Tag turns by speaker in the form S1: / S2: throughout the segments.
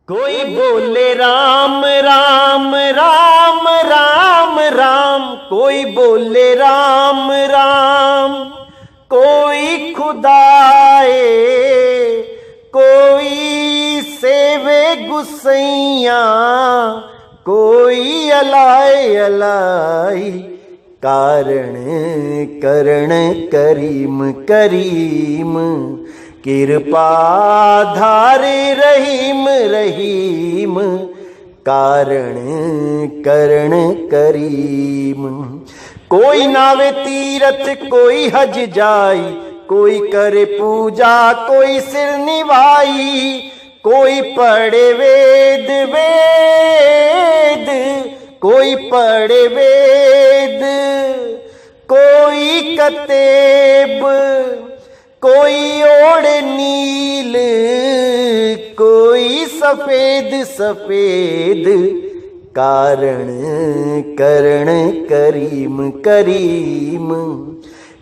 S1: कोई बोले राम राम राम राम राम, कोई बोले राम राम, कोई खुदाए, कोई सेवे गुसैया, कोई अलाए अलाई, कारण करण करीम करीम, कृपा धारे रहीम रहीम, कारण करण करीम। कोई नावे तीरथ कोई हज जाई, कोई करे पूजा कोई सिर निभाई, कोई पढ़े वेद वेद, कोई पढ़े वेद, कोई कतेब, कोई ओढ़े नील, कोई सफेद सफेद, कारण करण करीम करीम,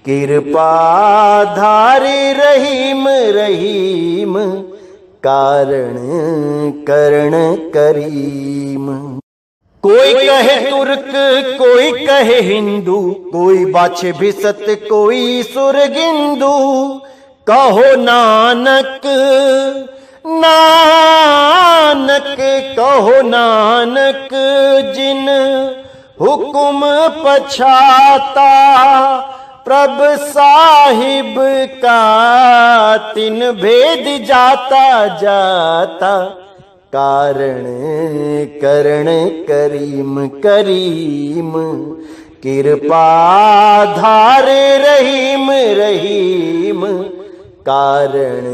S1: कृपा धारे रहीम रहीम, कारण करण करीम। कोई कहे तुर्क कोई कहे हिंदू, कोई बाछे भिसत कोई सुरगिंदू, कहो नानक नानक, कहो नानक, जिन हुकुम पछाता, प्रभ साहिब का तिन भेद जाता जाता, कारण करण करीम करीम, कृपा धारे रहीम रहीम, कारण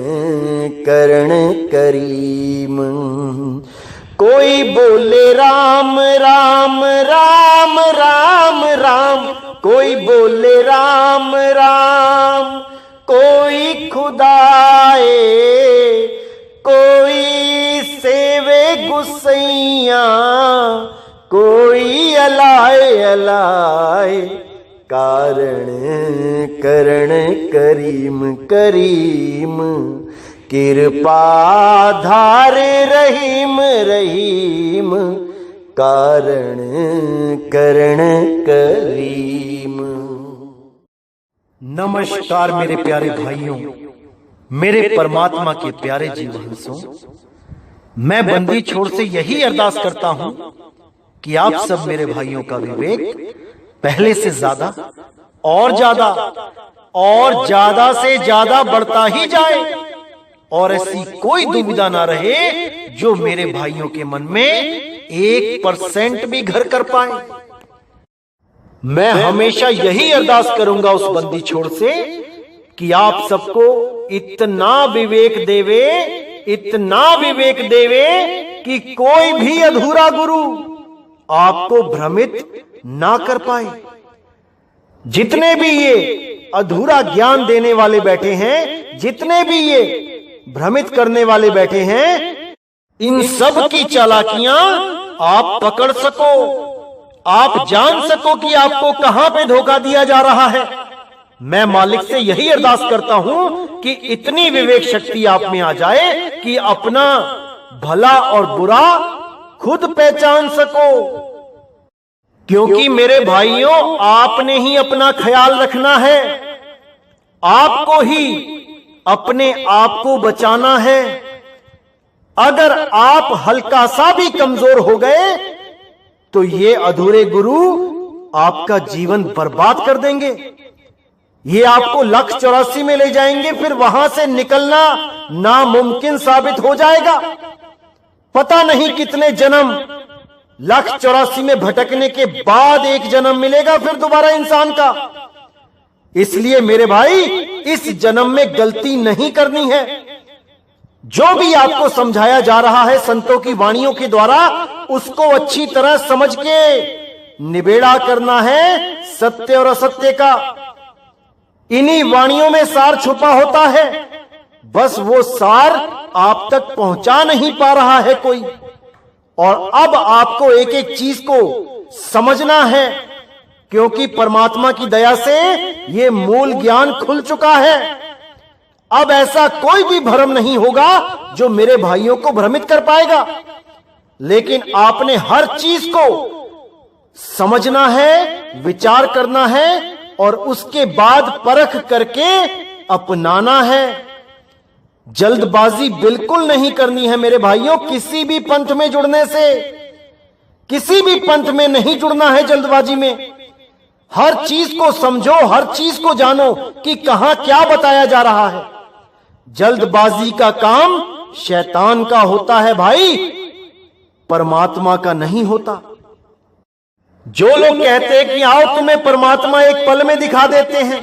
S1: करण करीम। कोई बोले राम राम राम राम राम, कोई बोले राम राम, कोई खुदाए, कोई सेवे गुसैया, कोई अलाए अलाए, कारण करण करीम करीम, कृपा धारे रहीम रहीम, कारण करण करीम।
S2: नमस्कार मेरे प्यारे भाइयों, मेरे परमात्मा के प्यारे जीवहंसों, मैं बंदी छोड़ से यही अरदास करता हूं कि आप सब मेरे भाइयों का विवेक पहले से ज्यादा और ज्यादा और ज्यादा से ज्यादा बढ़ता ही जाए, और ऐसी कोई दुविधा ना रहे जो मेरे भाइयों के मन में 1% भी घर कर पाए। मैं हमेशा यही अरदास करूंगा उस बंदी छोड़ से कि आप सबको इतना विवेक देवे, इतना विवेक देवे कि कोई भी अधूरा गुरु आपको भ्रमित ना कर पाए। जितने भी ये अधूरा ज्ञान देने वाले बैठे हैं, जितने भी ये भ्रमित करने वाले बैठे हैं, इन सब की चालाकियां आप पकड़ सको, आप जान सको कि आपको कहां पे धोखा दिया जा रहा है। मैं मालिक से यही अरदास करता हूं कि इतनी विवेक शक्ति आप में आ जाए कि अपना भला और बुरा खुद पहचान सको। क्योंकि मेरे भाइयों, आपने ही अपना ख्याल रखना है, आपको ही अपने आप को बचाना है। अगर आप हल्का सा भी कमजोर हो गए तो ये अधूरे गुरु आपका जीवन बर्बाद कर देंगे। ये आपको 1,84 में ले जाएंगे, फिर वहां से निकलना नामुमकिन साबित हो जाएगा। पता नहीं कितने जन्म 1,84 में भटकने के बाद एक जन्म मिलेगा फिर दोबारा इंसान का। इसलिए मेरे भाई, इस जन्म में गलती नहीं करनी है। जो भी आपको समझाया जा रहा है संतों की वाणियों के द्वारा, उसको अच्छी तरह समझ के निबेड़ा करना है सत्य और असत्य का। इन्हीं वाणियों में सार छुपा होता है, बस वो सार आप तक पहुंचा नहीं पा रहा है कोई। और अब आपको एक एक चीज को समझना है, क्योंकि परमात्मा की दया से ये मूल ज्ञान खुल चुका है।
S1: अब ऐसा कोई भी भ्रम नहीं होगा जो मेरे भाइयों को भ्रमित कर पाएगा। लेकिन आपने हर चीज को समझना है, विचार करना है और उसके बाद परख करके अपनाना है। जल्दबाजी बिल्कुल नहीं करनी है मेरे भाइयों। किसी भी पंथ में जुड़ने से, किसी भी पंथ में नहीं जुड़ना है जल्दबाजी में। हर चीज को समझो, हर चीज को जानो कि कहां क्या बताया जा रहा है। जल्दबाजी का काम शैतान का होता है भाई, परमात्मा का नहीं होता। जो लोग कहते हैं कि आओ तुम्हें परमात्मा एक पल में दिखा देते हैं,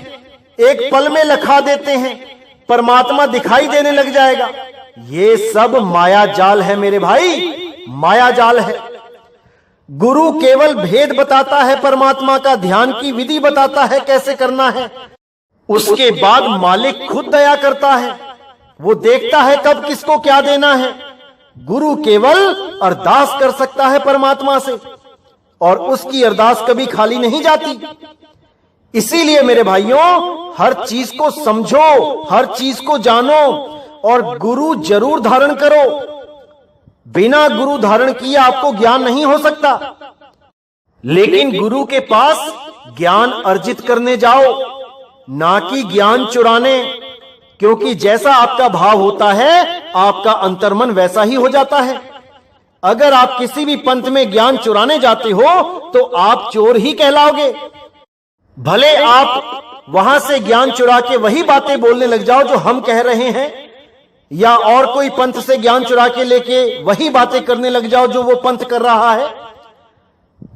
S1: एक पल में लखा देते हैं, परमात्मा दिखाई देने लग जाएगा, ये सब माया जाल है मेरे भाई, माया जाल है। गुरु केवल भेद बताता है परमात्मा का, ध्यान की विधि बताता है कैसे करना है। उसके बाद मालिक खुद दया करता है, वो देखता है कब किसको क्या देना है। गुरु केवल अरदास कर सकता है परमात्मा से और उसकी अरदास कभी खाली नहीं जाती। इसीलिए मेरे भाइयों, हर चीज को समझो, हर चीज को जानो और गुरु जरूर धारण करो। बिना गुरु धारण किए आपको ज्ञान नहीं हो सकता। लेकिन गुरु के पास ज्ञान अर्जित करने जाओ, ना कि ज्ञान चुराने, क्योंकि जैसा आपका भाव होता है आपका अंतर्मन वैसा ही हो जाता है। अगर आप किसी भी पंथ में ज्ञान चुराने जाते हो तो आप चोर ही कहलाओगे। भले आप वहां से ज्ञान चुरा के वही बातें बोलने लग जाओ जो हम कह रहे हैं, या और कोई पंथ से ज्ञान चुरा के लेके वही बातें करने लग जाओ जो वो पंथ कर रहा है,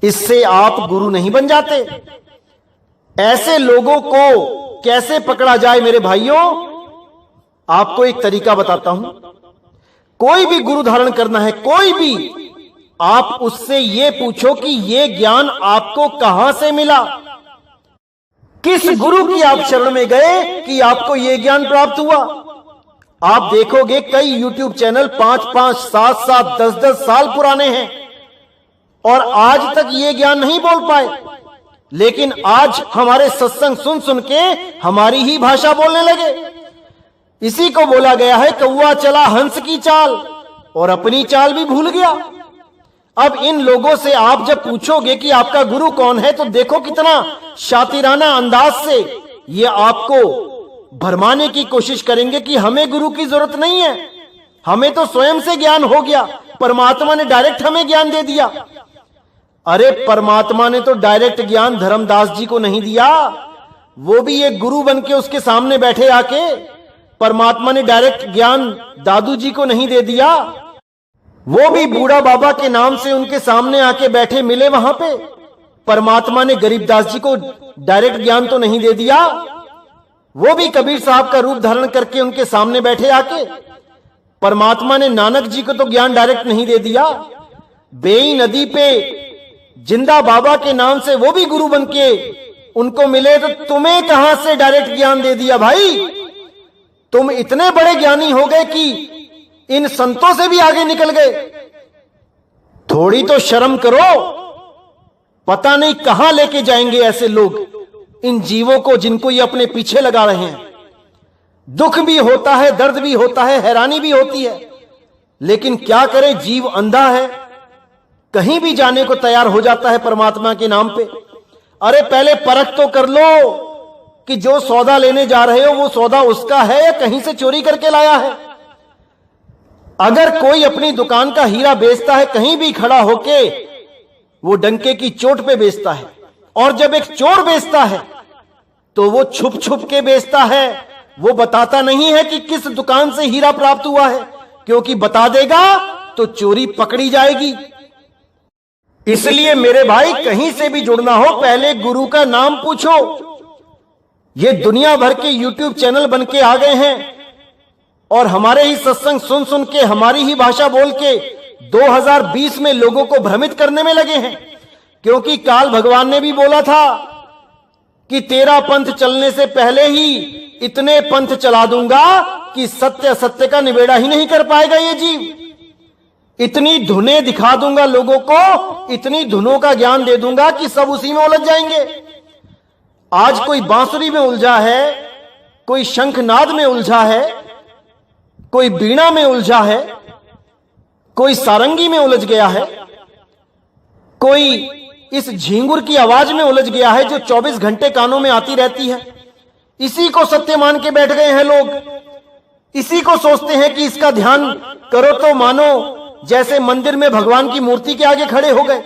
S1: इससे आप गुरु नहीं बन जाते। ऐसे लोगों को कैसे पकड़ा जाए मेरे भाइयों, आपको एक तरीका बताता हूं। कोई भी गुरु धारण करना है, कोई भी, आप उससे यह पूछो कि यह ज्ञान आपको कहां से मिला, किस गुरु की आप शरण में गए कि आपको यह ज्ञान प्राप्त हुआ। आप देखोगे कई YouTube चैनल 5-5, 7-7, 10-10 साल पुराने हैं और आज तक ये ज्ञान नहीं बोल पाए। लेकिन आज हमारे सत्संग सुन सुन के हमारी ही भाषा बोलने लगे। इसी को बोला गया है कौवा चला हंस की चाल, और अपनी चाल भी भूल गया। अब इन लोगों से आप जब पूछोगे कि आपका गुरु कौन है, तो देखो कितना शातिराना अंदाज से ये आपको भरमाने की कोशिश करेंगे कि हमें गुरु की जरूरत नहीं है, हमें तो स्वयं से ज्ञान हो गया, परमात्मा ने डायरेक्ट हमें ज्ञान दे दिया। अरे परमात्मा ने तो डायरेक्ट ज्ञान धर्मदास जी को नहीं दिया, वो भी एक गुरु बन के उसके सामने बैठे आके। परमात्मा ने डायरेक्ट ज्ञान दादू जी को नहीं दे दिया, वो भी बूढ़ा बाबा के नाम से उनके सामने आके बैठे मिले वहां पे। परमात्मा ने गरीबदास जी को डायरेक्ट ज्ञान तो नहीं दे दिया, वो भी कबीर साहब का रूप धारण करके उनके सामने बैठे आके। परमात्मा ने नानक जी को तो ज्ञान डायरेक्ट नहीं दे दिया। बेई नदी पे जिंदा बाबा के नाम से वो भी गुरु बन के उनको मिले, तो तुम्हें कहां से डायरेक्ट ज्ञान दे दिया भाई। तुम इतने बड़े ज्ञानी हो गए कि इन संतों से भी आगे निकल गए। थोड़ी तो शर्म करो, पता नहीं कहां लेके जाएंगे ऐसे लोग इन जीवों को जिनको ये अपने पीछे लगा रहे हैं। दुख भी होता है, दर्द भी होता है, हैरानी भी होती है, लेकिन क्या करे, जीव अंधा है, कहीं भी जाने को तैयार हो जाता है परमात्मा के नाम पे। अरे पहले परख तो कर लो कि जो सौदा लेने जा रहे हो वो सौदा उसका है या कहीं से चोरी करके लाया है। अगर कोई अपनी दुकान का हीरा बेचता है कहीं भी खड़ा होके, वो डंके की चोट पे बेचता है, और जब एक चोर बेचता है तो वो छुप छुप के बेचता है। वो बताता नहीं है कि किस दुकान से हीरा प्राप्त हुआ है, क्योंकि बता देगा तो चोरी पकड़ी जाएगी। इसलिए मेरे भाई, कहीं से भी जुड़ना हो पहले गुरु का नाम पूछो। ये दुनिया भर के YouTube चैनल बन के आ गए हैं और हमारे ही सत्संग सुन सुन के, हमारी ही भाषा बोल के 2020 में लोगों को भ्रमित करने में लगे हैं। क्योंकि काल भगवान ने भी बोला था कि तेरा पंथ चलने से पहले ही इतने पंथ चला दूंगा कि सत्य सत्य का निबेड़ा ही नहीं कर पाएगा ये जीव। इतनी धुनें दिखा दूंगा लोगों को, इतनी धुनों का ज्ञान दे दूंगा कि सब उसी में उलझ जाएंगे। आज कोई बांसुरी में उलझा है, कोई शंखनाद में उलझा है, कोई बीणा में उलझा है, कोई सारंगी में उलझ गया है, कोई इस झींगुर की आवाज में उलझ गया है जो 24 घंटे कानों में आती रहती है। इसी को सत्य मान के बैठ गए हैं लोग। इसी को सोचते हैं कि इसका ध्यान करो तो मानो जैसे मंदिर में भगवान की मूर्ति के आगे खड़े हो गए।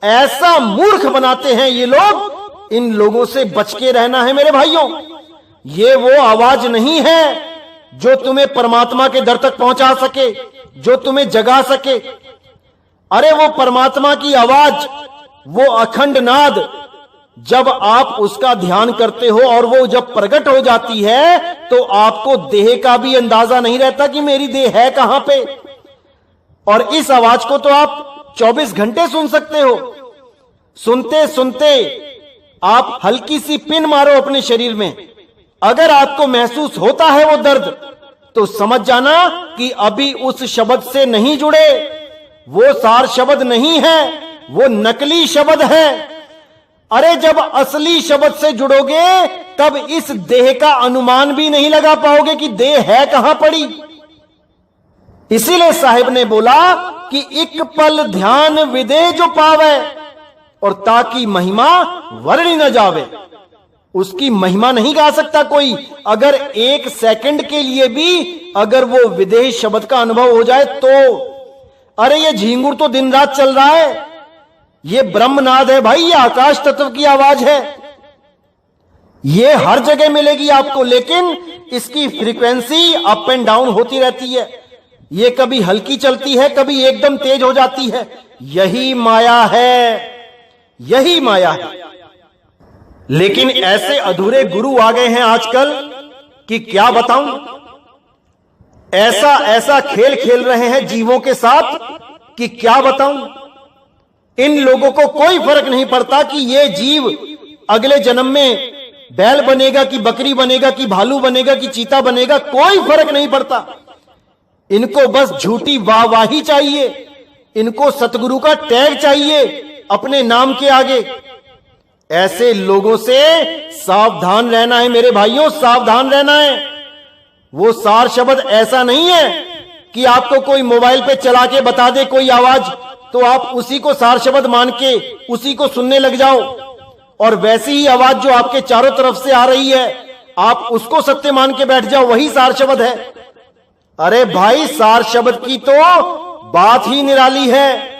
S1: ऐसा मूर्ख बनाते हैं ये लोग। इन लोगों से बच के रहना है मेरे भाइयों। ये वो आवाज नहीं है जो तुम्हें परमात्मा के दर तक पहुंचा सके, जो तुम्हें जगा सके। अरे वो परमात्मा की आवाज, वो अखंड नाद, जब आप उसका ध्यान करते हो और वो जब प्रकट हो जाती है तो आपको देह का भी अंदाजा नहीं रहता कि मेरी देह है कहां पे। और इस आवाज को तो आप 24 घंटे सुन सकते हो। सुनते सुनते आप हल्की सी पिन मारो अपने शरीर में, अगर आपको महसूस होता है वो दर्द, तो समझ जाना कि अभी उस शब्द से नहीं जुड़े। वो सार शब्द नहीं है, वो नकली शब्द है। अरे जब असली शब्द से जुड़ोगे तब इस देह का अनुमान भी नहीं लगा पाओगे कि देह है कहां पड़ी। इसीलिए साहिब ने बोला कि एक पल ध्यान विदे जो पावे और ताकि महिमा वर्णी न जावे। उसकी महिमा नहीं गा सकता कोई। अगर 1 सेकंड के लिए भी अगर वो विदेह शब्द का अनुभव हो जाए तो। अरे ये झींगुर तो दिन रात चल रहा है। ये ब्रह्मनाद है भाई, ये आकाश तत्व की आवाज है। ये हर जगह मिलेगी आपको, लेकिन इसकी फ्रीक्वेंसी अप एंड डाउन होती रहती है। ये कभी हल्की चलती है, कभी एकदम तेज हो जाती है। यही माया है, यही माया है। लेकिन ऐसे अधूरे गुरु आ गए हैं आजकल कि क्या बताऊं। ऐसा ऐसा खेल खेल रहे हैं जीवों के साथ कि क्या बताऊं। इन लोगों को कोई फर्क नहीं पड़ता कि ये जीव अगले जन्म में बैल बनेगा कि बकरी बनेगा कि भालू बनेगा कि चीता बनेगा, कोई फर्क नहीं पड़ता। इनको बस झूठी वाहवाही चाहिए, इनको सतगुरु का टैग चाहिए अपने नाम के आगे। ऐसे लोगों से सावधान रहना है मेरे भाइयों, सावधान रहना है। वो सार शब्द ऐसा नहीं है कि आपको कोई मोबाइल पे चला के बता दे कोई आवाज तो आप उसी को सार शब्द मान के उसी को सुनने लग जाओ, और वैसी ही आवाज जो आपके चारों तरफ से आ रही है आप उसको सत्य मान के बैठ जाओ, वही सार शब्द है। अरे भाई, सार शब्द की तो बात ही निराली है।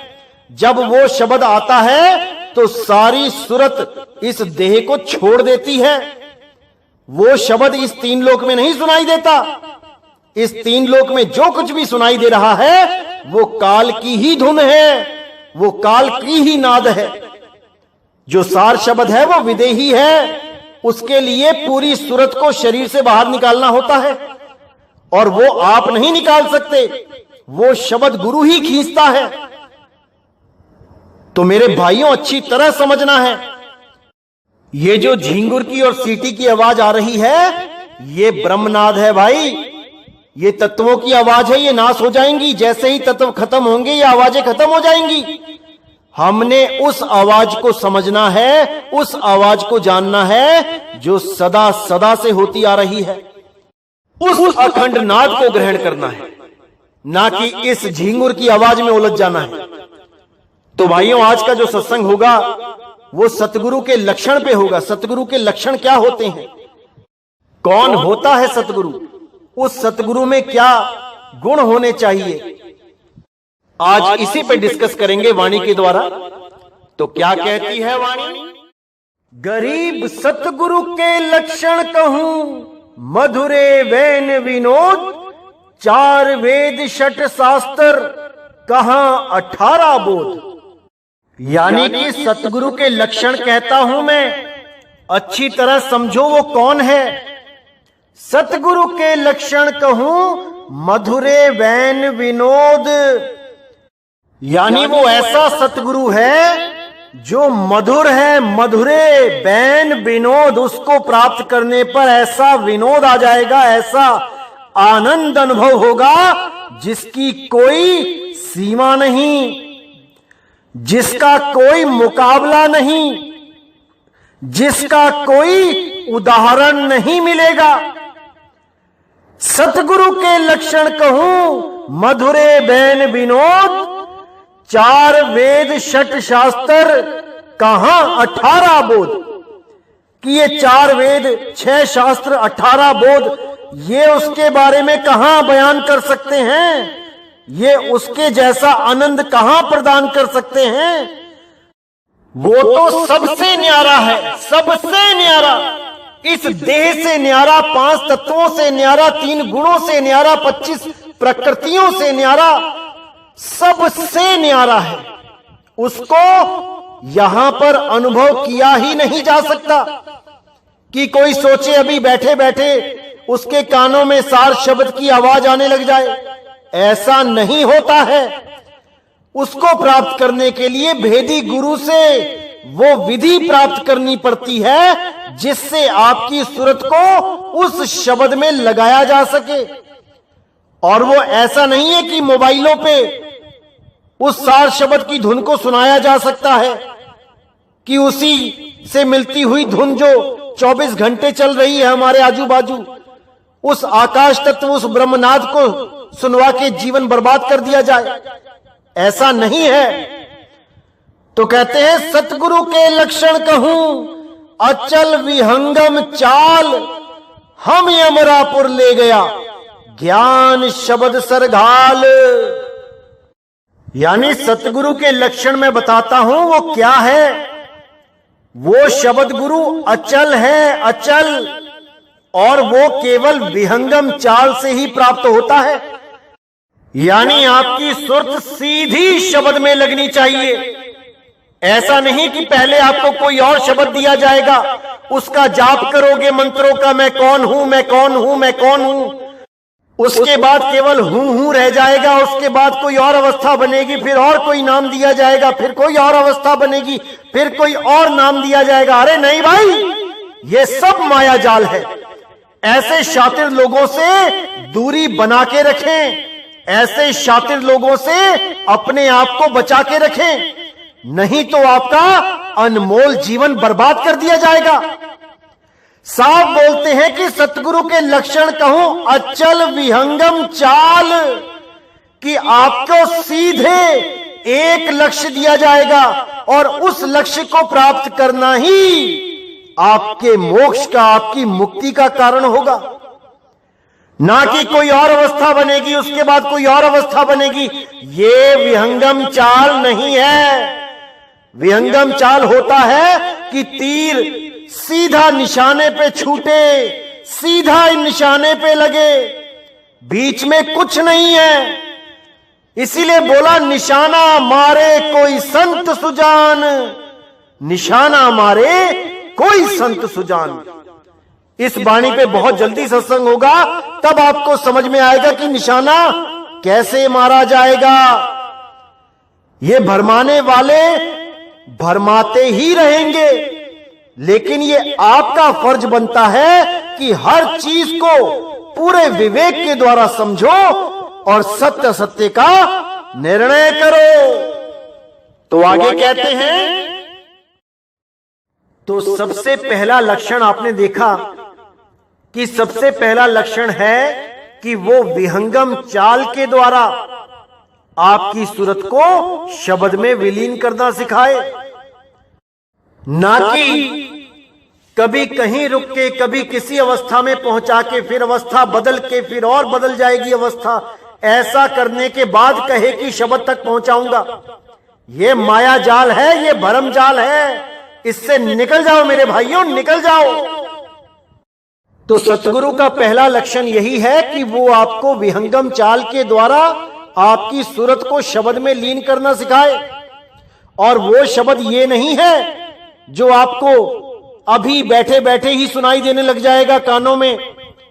S1: जब वो शब्द आता है तो सारी सूरत इस देह को छोड़ देती है। वो शब्द इस 3 लोक में नहीं सुनाई देता। इस 3 लोक में जो कुछ भी सुनाई दे रहा है वो काल की ही धुन है, वो काल की ही नाद है। जो सार शब्द है वो विदेही है। उसके लिए पूरी सूरत को शरीर से बाहर निकालना होता है और वो आप नहीं निकाल सकते, वो शब्द गुरु ही खींचता है। तो मेरे भाइयों, अच्छी तरह समझना है, ये जो झींगुर की और सीटी की आवाज आ रही है ये ब्रह्मनाद है भाई। ये तत्वों की आवाज है, ये नाश हो जाएंगी। जैसे ही तत्व खत्म होंगे ये आवाजें खत्म हो जाएंगी। हमने उस आवाज को समझना है, उस आवाज को जानना है जो सदा सदा से होती आ रही है। उस अखंड नाद को ग्रहण करना है, ना कि इस झींगुर की आवाज में उलझ जाना है। तो भाइयों, आज का जो सत्संग होगा वो सतगुरु के लक्षण पे होगा। सतगुरु के लक्षण क्या होते हैं, कौन होता है सतगुरु, उस सतगुरु में क्या गुण होने चाहिए, आज इसी पे डिस्कस करेंगे वाणी के द्वारा। तो क्या कहती है वाणी? गरीब सतगुरु के लक्षण कहूं, मधुरे वैन विनोद, 4 वेद 6 शास्त्र, कहां 18 बोध। यानी कि सतगुरु के लक्षण कहता हूं मैं, अच्छी तरह समझो वो कौन है। सतगुरु के लक्षण कहूं, मधुरे वैन विनोद, यानी वो ऐसा सतगुरु है जो मधुर है। मधुरे वैन विनोद, उसको प्राप्त करने पर ऐसा विनोद आ जाएगा, ऐसा आनंद अनुभव होगा जिसकी कोई सीमा नहीं, जिसका कोई मुकाबला नहीं, जिसका कोई उदाहरण नहीं मिलेगा। सतगुरु के लक्षण कहूं मधुरे बैन विनोद, 4 वेद 6 शास्त्र कहां 18 बोध। कि ये 4 वेद 6 शास्त्र 18 बोध, ये उसके बारे में कहां बयान कर सकते हैं? ये उसके जैसा आनंद कहां प्रदान कर सकते हैं? वो तो सबसे न्यारा है, सबसे न्यारा, इस देह से न्यारा, 5 तत्वों से न्यारा, 3 गुणों से न्यारा, 25 प्रकृतियों से न्यारा, सबसे न्यारा है। उसको यहां पर अनुभव किया ही नहीं जा सकता। कि कोई सोचे अभी बैठे बैठे उसके कानों में सार शब्द की आवाज आने लग जाए, ऐसा नहीं होता है। उसको प्राप्त करने के लिए भेदी गुरु से वो विधि प्राप्त करनी पड़ती है जिससे आपकी सूरत को उस शब्द में लगाया जा सके। और वो ऐसा नहीं है कि मोबाइलों पे उस सार शब्द की धुन को सुनाया जा सकता है, कि उसी से मिलती हुई धुन जो 24 घंटे चल रही है हमारे आजू बाजू, उस आकाश तत्व, उस ब्रह्मनाद को सुनवा के जीवन बर्बाद कर दिया जाए, ऐसा नहीं है। तो कहते हैं सतगुरु के लक्षण कहूं अचल विहंगम चाल, हम यमरापुर ले गया ज्ञान शब्द सरघाल। यानी सतगुरु के लक्षण मैं बताता हूं वो क्या है। वो शब्द गुरु अचल है, अचल, और वो केवल विहंगम चाल से ही प्राप्त होता है। यानी आपकी सुरत सीधी शब्द में लगनी चाहिए। ऐसा नहीं कि पहले आपको कोई और शब्द दिया जाएगा, उसका जाप करोगे मंत्रों का, मैं कौन हूं, मैं कौन हूं, मैं कौन हूं, उसके बाद केवल हूं रह जाएगा। उसके बाद कोई और अवस्था बनेगी, फिर और कोई नाम दिया जाएगा, फिर कोई और अवस्था बनेगी, फिर कोई और नाम दिया जाएगा। अरे नहीं भाई, ये सब माया जाल है। ऐसे शातिर लोगों से दूरी बना के रखें, ऐसे शातिर लोगों से अपने आप को बचा के रखें, नहीं तो आपका अनमोल जीवन बर्बाद कर दिया जाएगा। साफ बोलते हैं कि सतगुरु के लक्षण कहूं अचल विहंगम चाल, कि आपको सीधे एक लक्ष्य दिया जाएगा और उस लक्ष्य को प्राप्त करना ही आपके मोक्ष का, आपकी मुक्ति का कारण होगा। ना कि कोई और अवस्था बनेगी, उसके बाद कोई और अवस्था बनेगी। ये विहंगम चाल नहीं है। विहंगम चाल होता है कि तीर सीधा निशाने पे छूटे, सीधा निशाने पे लगे, बीच में कुछ नहीं है। इसीलिए बोला निशाना मारे कोई संत सुजान, निशाना मारे कोई संत सुजान। इस वाणी पे बहुत जल्दी सत्संग होगा, तब आपको समझ में आएगा कि निशाना कैसे मारा जाएगा। ये भरमाने वाले भरमाते ही रहेंगे, लेकिन ये आपका फर्ज बनता है कि हर चीज को पूरे विवेक के द्वारा समझो और सत्य सत्य का निर्णय करो। तो आगे कहते हैं, तो सबसे पहला लक्षण आपने देखा कि सबसे पहला लक्षण है कि वो विहंगम चाल के द्वारा आपकी सूरत को शब्द में विलीन करना सिखाए, ना कि कभी कहीं रुक के, कभी किसी अवस्था में पहुंचा के, फिर अवस्था बदल के, फिर और बदल जाएगी अवस्था, ऐसा करने के बाद कहे कि शब्द तक पहुंचाऊंगा। ये माया जाल है, ये भरम जाल है, इससे निकल जाओ मेरे भाइयों, निकल जाओ। तो सतगुरु का पहला लक्षण यही है कि वो आपको विहंगम चाल के द्वारा आपकी सूरत को शब्द में लीन करना सिखाए। और वो शब्द ये नहीं है जो आपको अभी बैठे बैठे ही सुनाई देने लग जाएगा कानों में,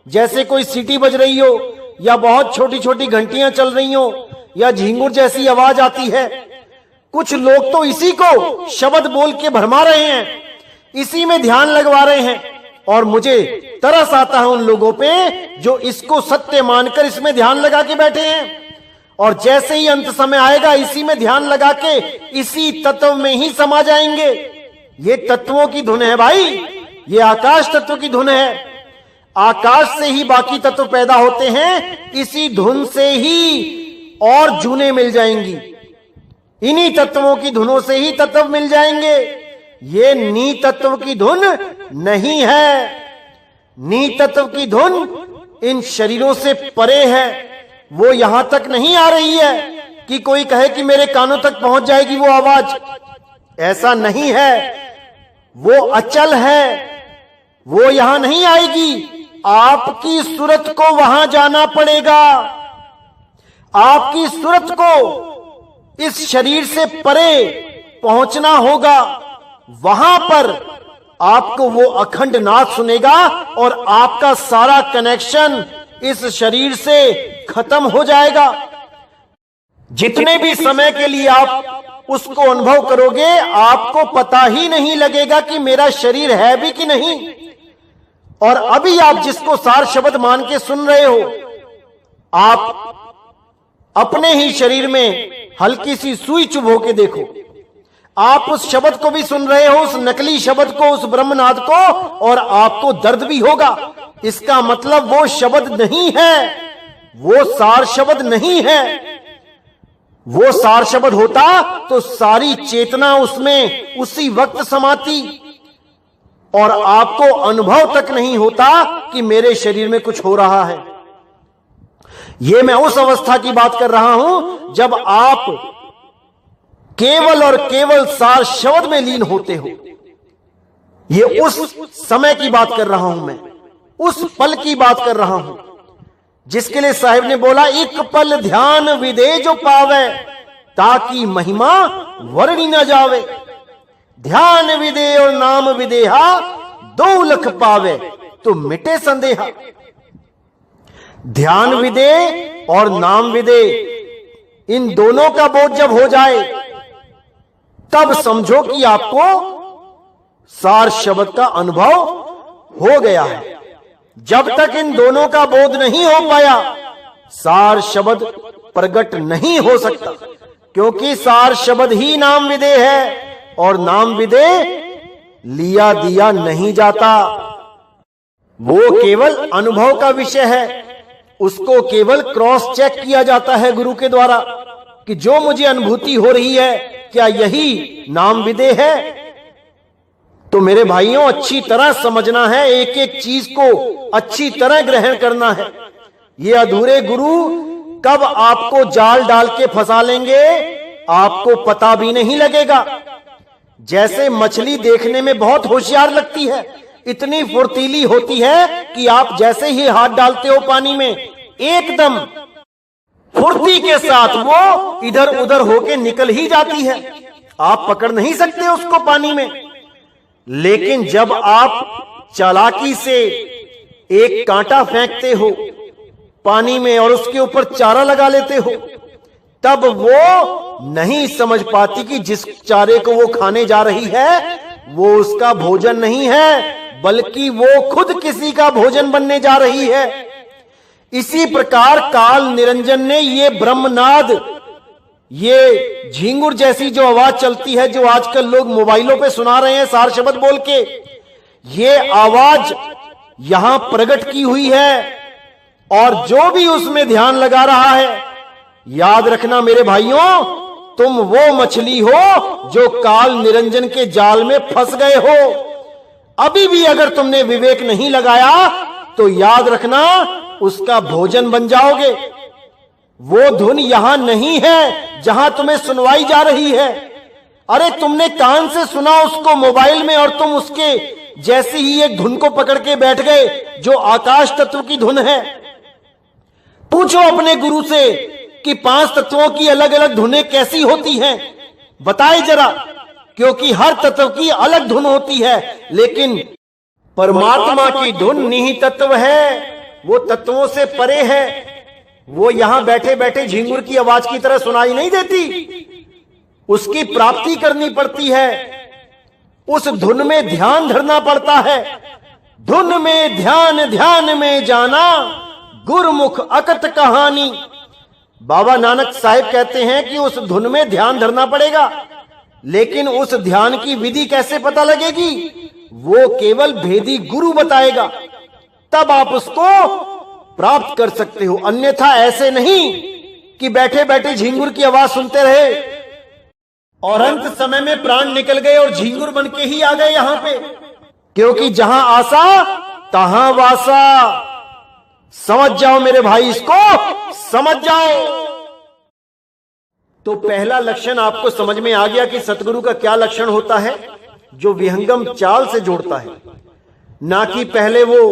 S1: जैसे कोई सीटी बज रही हो, या बहुत छोटी छोटी घंटियां चल रही हो, या झिंगुर जैसी आवाज आती है। कुछ लोग तो इसी को शब्द बोल के भरमा रहे हैं, इसी में ध्यान लगवा रहे हैं, और मुझे तरस आता है उन लोगों पे जो इसको सत्य मानकर इसमें ध्यान लगा के बैठे हैं, और जैसे ही अंत समय आएगा इसी में ध्यान लगा के इसी तत्व में ही समा जाएंगे। ये तत्वों की धुन है भाई, ये आकाश तत्व की धुन है। आकाश से ही बाकी तत्व पैदा होते हैं, इसी धुन से ही और जूने मिल जाएंगी, इन्हीं तत्वों की धुनों से ही तत्व मिल जाएंगे। ये नी तत्व की धुन नहीं है। नी तत्व की धुन इन शरीरों से परे है। वो यहां तक नहीं आ रही है कि कोई कहे कि मेरे कानों तक पहुंच जाएगी वो आवाज। ऐसा नहीं है। वो अचल है, वो यहां नहीं आएगी। आपकी सूरत को वहां जाना पड़ेगा। आपकी सूरत को इस शरीर से परे पहुंचना होगा। वहां पर आपको वो अखंड नाद सुनेगा और आपका सारा कनेक्शन इस शरीर से खत्म हो जाएगा। जितने भी समय के लिए आप उसको अनुभव करोगे, आपको पता ही नहीं लगेगा कि मेरा शरीर है भी कि नहीं। और अभी आप जिसको सार शब्द मान के सुन रहे हो, आप अपने ही शरीर में हल्की सी सुई चुभो के देखो। आप उस शब्द को भी सुन रहे हो, उस नकली शब्द को, उस ब्रह्मनाद को, और आपको दर्द भी होगा। इसका मतलब वो शब्द नहीं है, वो सार शब्द नहीं है। वो सार शब्द होता तो सारी चेतना उसमें उसी वक्त समाती और आपको अनुभव तक नहीं होता कि मेरे शरीर में कुछ हो रहा है। ये मैं उस अवस्था की बात कर रहा हूं जब आप केवल और केवल सार शब्द में लीन होते हो। ये उस समय की बात कर रहा हूं मैं, उस पल की बात कर रहा हूं जिसके लिए साहिब ने बोला, एक पल ध्यान विदे जो पावे, ताकि महिमा वर्णी न जावे। ध्यान विदे और नाम विदेहा, दो लख पावे तो मिटे संदेहा। ध्यान विदे और नाम विदे, इन दोनों का बोध जब हो जाए तब समझो कि आपको सार शब्द का अनुभव हो गया है। जब तक इन दोनों का बोध नहीं हो पाया, सार शब्द प्रकट नहीं हो सकता, क्योंकि सार शब्द ही नाम विदे है और नाम विदे लिया दिया नहीं जाता। वो केवल अनुभव का विषय है, उसको केवल क्रॉस चेक किया जाता है गुरु के द्वारा कि जो मुझे अनुभूति हो रही है क्या यही नाम विदे है। तो मेरे भाइयों, अच्छी तरह समझना है, एक एक चीज को अच्छी तरह ग्रहण करना है। ये अधूरे गुरु कब आपको जाल डाल के फंसा लेंगे आपको पता भी नहीं लगेगा। जैसे मछली देखने में बहुत होशियार लगती है, इतनी फुर्तीली होती है कि आप जैसे ही हाथ डालते हो पानी में, एकदम फुर्ती के साथ वो इधर उधर होके निकल ही जाती है। आप पकड़ नहीं सकते उसको पानी में। लेकिन जब आप चालाकी से एक कांटा फेंकते हो पानी में और उसके ऊपर चारा लगा लेते हो, तब वो नहीं समझ पाती कि जिस चारे को वो खाने जा रही है वो उसका भोजन नहीं है, बल्कि वो खुद किसी का भोजन बनने जा रही है। इसी प्रकार काल निरंजन ने ये ब्रह्मनाद, ये झिंगुर जैसी जो आवाज चलती है, जो आजकल लोग मोबाइलों पे सुना रहे हैं सार शब्द बोल के, ये आवाज यहां प्रकट की हुई है। और जो भी उसमें ध्यान लगा रहा है, याद रखना मेरे भाइयों, तुम वो मछली हो जो काल निरंजन के जाल में फंस गए हो। अभी भी अगर तुमने विवेक नहीं लगाया तो याद रखना उसका भोजन बन जाओगे। वो धुन यहां नहीं है जहां तुम्हें सुनवाई जा रही है। अरे तुमने कान से सुना उसको मोबाइल में और तुम उसके जैसी ही एक धुन को पकड़ के बैठ गए जो आकाश तत्व की धुन है। पूछो अपने गुरु से कि 5 तत्वों की अलग अलग धुनें कैसी होती हैं, बताए जरा, क्योंकि हर तत्व की अलग धुन होती है। लेकिन परमात्मा की धुन निहित तत्व है, वो तत्वों से परे है। वो यहां बैठे बैठे झिंगुर की आवाज की तरह सुनाई नहीं देती, उसकी प्राप्ति करनी पड़ती है, उस धुन में ध्यान धरना पड़ता है। धुन में ध्यान, ध्यान में जाना, गुरमुख अकत कहानी। बाबा नानक साहिब कहते हैं कि उस धुन में ध्यान धरना पड़ेगा, लेकिन उस ध्यान की विधि कैसे पता लगेगी, वो केवल भेदी गुरु बताएगा। तब आप उसको प्राप्त कर सकते हो। अन्यथा ऐसे नहीं कि बैठे बैठे झिंगुर की आवाज सुनते रहे और अंत समय में प्राण निकल गए और झिंगुर बन के ही आ गए यहां पे। क्योंकि जहां आशा तहां वासा। समझ जाओ मेरे भाई, इसको समझ जाओ। तो पहला लक्षण आपको समझ में आ गया कि सतगुरु का क्या लक्षण होता है, जो विहंगम चाल से जोड़ता है। ना कि पहले वो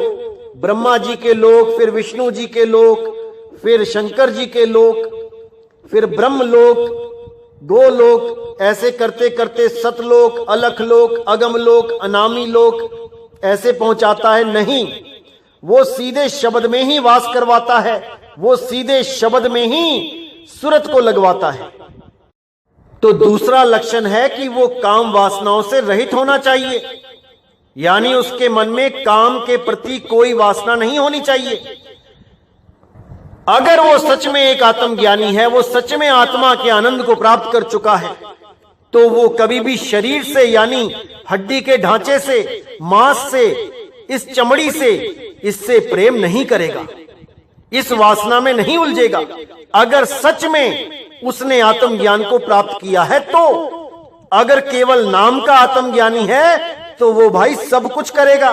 S1: ब्रह्मा जी के लोक, फिर विष्णु जी के लोक, फिर शंकर जी के लोक, फिर ब्रह्म लोक, गोलोक, ऐसे करते करते सतलोक, अलख लोक, अगम लोक, अनामी लोक ऐसे पहुंचाता है। नहीं, वो सीधे शब्द में ही वास करवाता है, वो सीधे शब्द में ही सूरत को लगवाता है। तो दूसरा लक्षण है कि वो काम वासनाओं से रहित होना चाहिए, यानी उसके मन में काम के प्रति कोई वासना नहीं होनी चाहिए। अगर वो सच में एक आत्मज्ञानी है, वो सच में आत्मा के आनंद को प्राप्त कर चुका है, तो वो कभी भी शरीर से यानी हड्डी के ढांचे से, मांस से, इस चमड़ी से, इससे प्रेम नहीं करेगा, इस वासना में नहीं उलझेगा। अगर सच में उसने आत्मज्ञान को प्राप्त किया है तो। अगर केवल नाम का आत्मज्ञानी है तो वो भाई सब कुछ करेगा,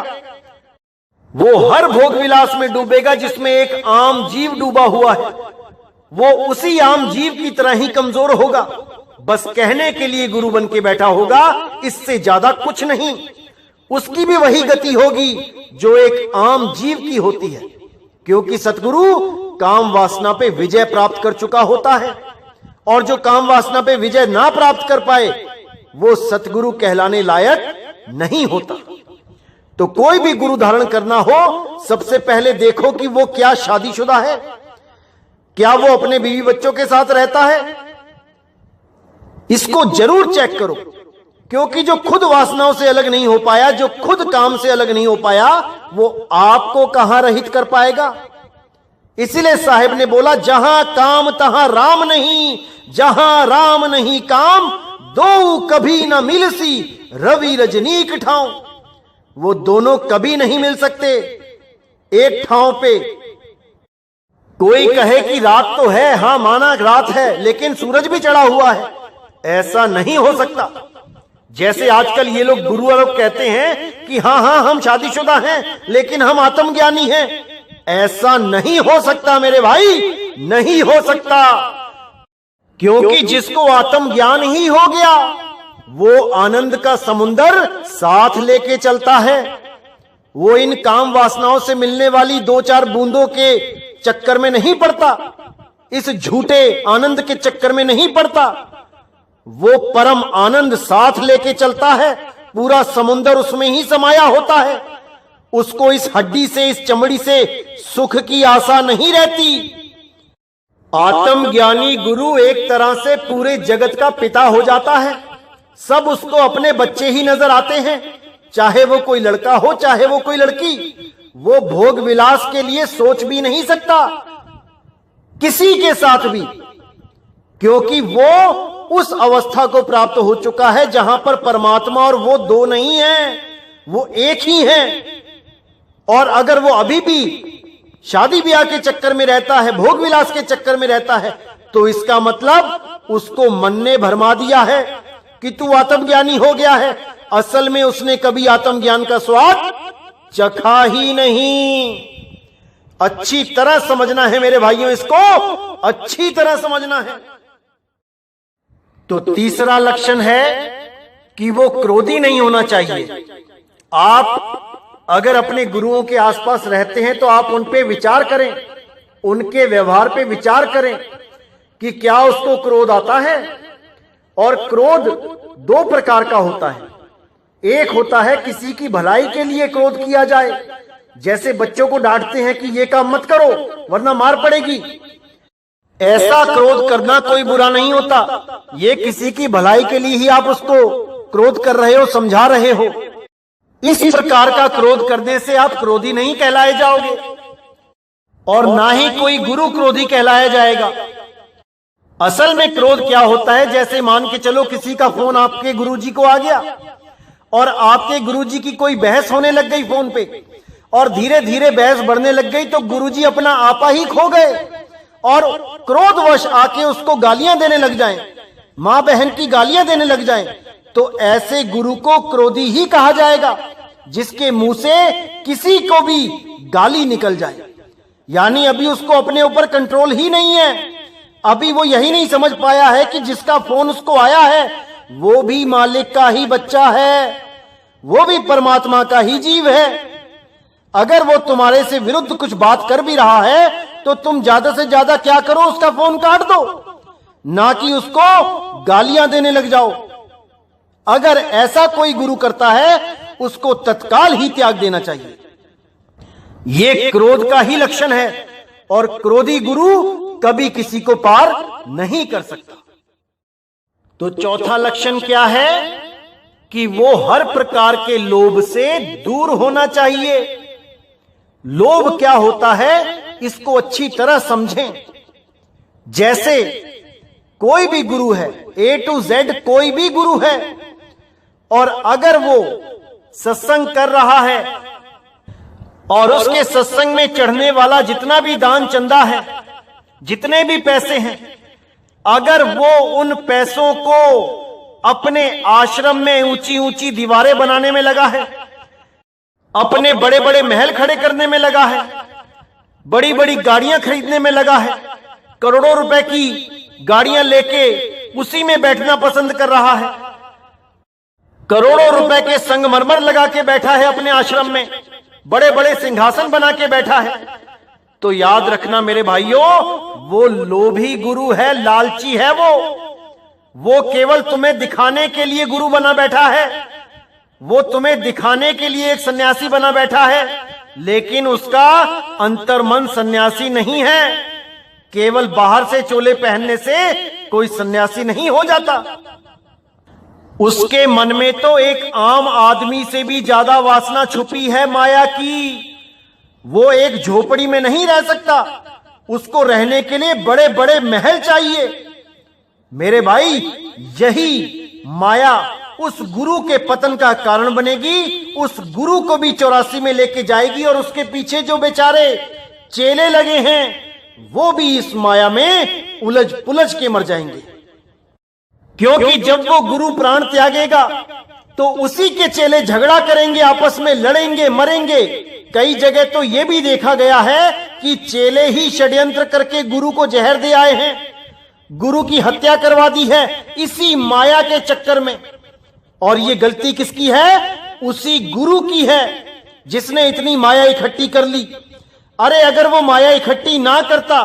S1: वो हर भोग विलास में डूबेगा जिसमें एक आम जीव डूबा हुआ है। वो उसी आम जीव की तरह ही कमजोर होगा, बस कहने के लिए गुरु बन के बैठा होगा, इससे ज्यादा कुछ नहीं। उसकी भी वही गति होगी जो एक आम जीव की होती है, क्योंकि सतगुरु काम वासना पे विजय प्राप्त कर चुका होता है। और जो काम वासना पे विजय ना प्राप्त कर पाए वो सतगुरु कहलाने लायक नहीं होता। तो कोई भी गुरु धारण करना हो, सबसे पहले देखो कि वो क्या शादीशुदा है, क्या वो अपने बीवी बच्चों के साथ रहता है, इसको जरूर चेक करो। क्योंकि जो खुद वासनाओं से अलग नहीं हो पाया, जो खुद काम से अलग नहीं हो पाया, वो आपको कहां रहित कर पाएगा। इसीलिए साहिब ने बोला, जहां काम तहां राम नहीं, जहां राम नहीं काम, दो कभी न मिलसी रवि रजनीक ठाव। वो दोनों कभी नहीं मिल सकते एक ठाव पे। कोई कहे कि रात तो है, हां माना रात है, लेकिन सूरज भी चढ़ा हुआ है, ऐसा नहीं हो सकता। जैसे आजकल ये लोग गुरु लोग कहते हैं कि हां हां हम शादीशुदा हैं लेकिन हम आत्मज्ञानी हैं, ऐसा नहीं हो सकता मेरे भाई, नहीं हो सकता। क्योंकि जिसको आत्मज्ञान ही हो गया वो आनंद का समुंदर साथ लेके चलता है। वो इन काम वासनाओं से मिलने वाली दो चार बूंदों के चक्कर में नहीं पड़ता, इस झूठे आनंद के चक्कर में नहीं पड़ता। वो परम आनंद साथ लेके चलता है, पूरा समुंदर उसमें ही समाया होता है। उसको इस हड्डी से, इस चमड़ी से सुख की आशा नहीं रहती। आत्मज्ञानी गुरु एक तरह से पूरे जगत का पिता हो जाता है। सब उसको अपने बच्चे ही नजर आते हैं, चाहे वो कोई लड़का हो चाहे वो कोई लड़की। वो भोग विलास के लिए सोच भी नहीं सकता किसी के साथ भी, क्योंकि वो उस अवस्था को प्राप्त हो चुका है जहां पर परमात्मा और वो दो नहीं है, वो एक ही है। और अगर वो अभी भी शादी ब्याह के चक्कर में रहता है, भोग विलास के चक्कर में रहता है, तो इसका मतलब उसको मन ने भरमा दिया है कि तू आत्मज्ञानी हो गया है। असल में उसने कभी आत्मज्ञान का स्वाद चखा ही नहीं। अच्छी तरह समझना है मेरे भाइयों, इसको अच्छी तरह समझना है। तो तीसरा लक्षण है कि वो क्रोधी नहीं होना चाहिए। आप अगर अपने गुरुओं के आसपास रहते हैं तो आप उन पे विचार करें, उनके व्यवहार पे विचार करें कि क्या उसको क्रोध आता है। और क्रोध दो प्रकार का होता है। एक होता है किसी की भलाई के लिए क्रोध किया जाए, जैसे बच्चों को डांटते हैं कि ये काम मत करो वरना मार पड़ेगी। ऐसा क्रोध करना कोई बुरा नहीं होता, ये किसी की भलाई के लिए ही आप उसको क्रोध कर रहे हो, समझा रहे हो। इस प्रकार का क्रोध करने से आप क्रोधी नहीं कहलाए जाओगे और ना ही कोई गुरु क्रोधी कहलाया जाएगा। असल में क्रोध क्या होता है, जैसे मान के चलो किसी का फोन आपके गुरुजी को आ गया और आपके गुरुजी की कोई बहस होने लग गई फोन पे, और धीरे धीरे बहस बढ़ने लग गई तो गुरुजी अपना आपा ही खो गए और क्रोधवश आके उसको गालियां देने लग जाएं, मां बहन की गालियां देने लग जाएं, तो ऐसे गुरु को क्रोधी ही कहा जाएगा जिसके मुंह से किसी को भी गाली निकल जाए। यानी अभी उसको अपने ऊपर कंट्रोल ही नहीं है। अभी वो यही नहीं समझ पाया है कि जिसका फोन उसको आया है वो भी मालिक का ही बच्चा है, वो भी परमात्मा का ही जीव है। अगर वो तुम्हारे से विरुद्ध कुछ बात कर भी रहा है तो तुम ज्यादा से ज्यादा क्या करो, उसका फोन काट दो, ना कि उसको गालियां देने लग जाओ। अगर ऐसा कोई गुरु करता है उसको तत्काल ही त्याग देना चाहिए। यह क्रोध का ही लक्षण है और क्रोधी गुरु कभी किसी को पार नहीं कर सकता। तो चौथा लक्षण क्या है कि वो हर प्रकार के लोभ से दूर होना चाहिए। लोभ क्या होता है इसको अच्छी तरह समझें। जैसे कोई भी गुरु है, A to Z कोई भी गुरु है, और अगर वो सत्संग कर रहा है और उसके सत्संग में चढ़ने वाला जितना भी दान चंदा है, जितने भी पैसे हैं, अगर वो उन पैसों को अपने आश्रम में ऊंची ऊंची दीवारें बनाने में लगा है, अपने बड़े बड़े महल खड़े करने में लगा है, बड़ी बड़ी गाड़ियां खरीदने में लगा है, करोड़ों रुपए की गाड़ियां लेके उसी में बैठना पसंद कर रहा है, करोड़ों रुपए के संगमरमर लगा के बैठा है अपने आश्रम में, बड़े बड़े सिंहासन बना के बैठा है, तो याद रखना मेरे भाइयों, वो लोभी गुरु है, लालची है। वो केवल तुम्हें दिखाने के लिए गुरु बना बैठा है, वो तुम्हें दिखाने के लिए एक सन्यासी बना बैठा है, लेकिन उसका अंतर्मन सन्यासी नहीं है। केवल बाहर से चोले पहनने से कोई सन्यासी नहीं हो जाता। उसके मन में तो एक आम आदमी से भी ज्यादा वासना छुपी है माया की। वो एक झोपड़ी में नहीं रह सकता, उसको रहने के लिए बड़े बड़े महल चाहिए। मेरे भाई, यही माया उस गुरु के पतन का कारण बनेगी। उस गुरु को भी 84 में लेके जाएगी और उसके पीछे जो बेचारे चेले लगे हैं वो भी इस माया में उलझ पुलझ के मर जाएंगे। क्योंकि जब वो गुरु प्राण त्यागेगा तो उसी के चेले झगड़ा करेंगे, आपस में लड़ेंगे, मरेंगे। कई जगह तो यह भी देखा गया है कि चेले ही षड्यंत्र करके गुरु को जहर दे आए हैं, गुरु की हत्या करवा दी है इसी माया के चक्कर में। और ये गलती किसकी है? उसी गुरु की है जिसने इतनी माया इकट्ठी कर ली। अरे अगर वो माया इकट्ठी ना करता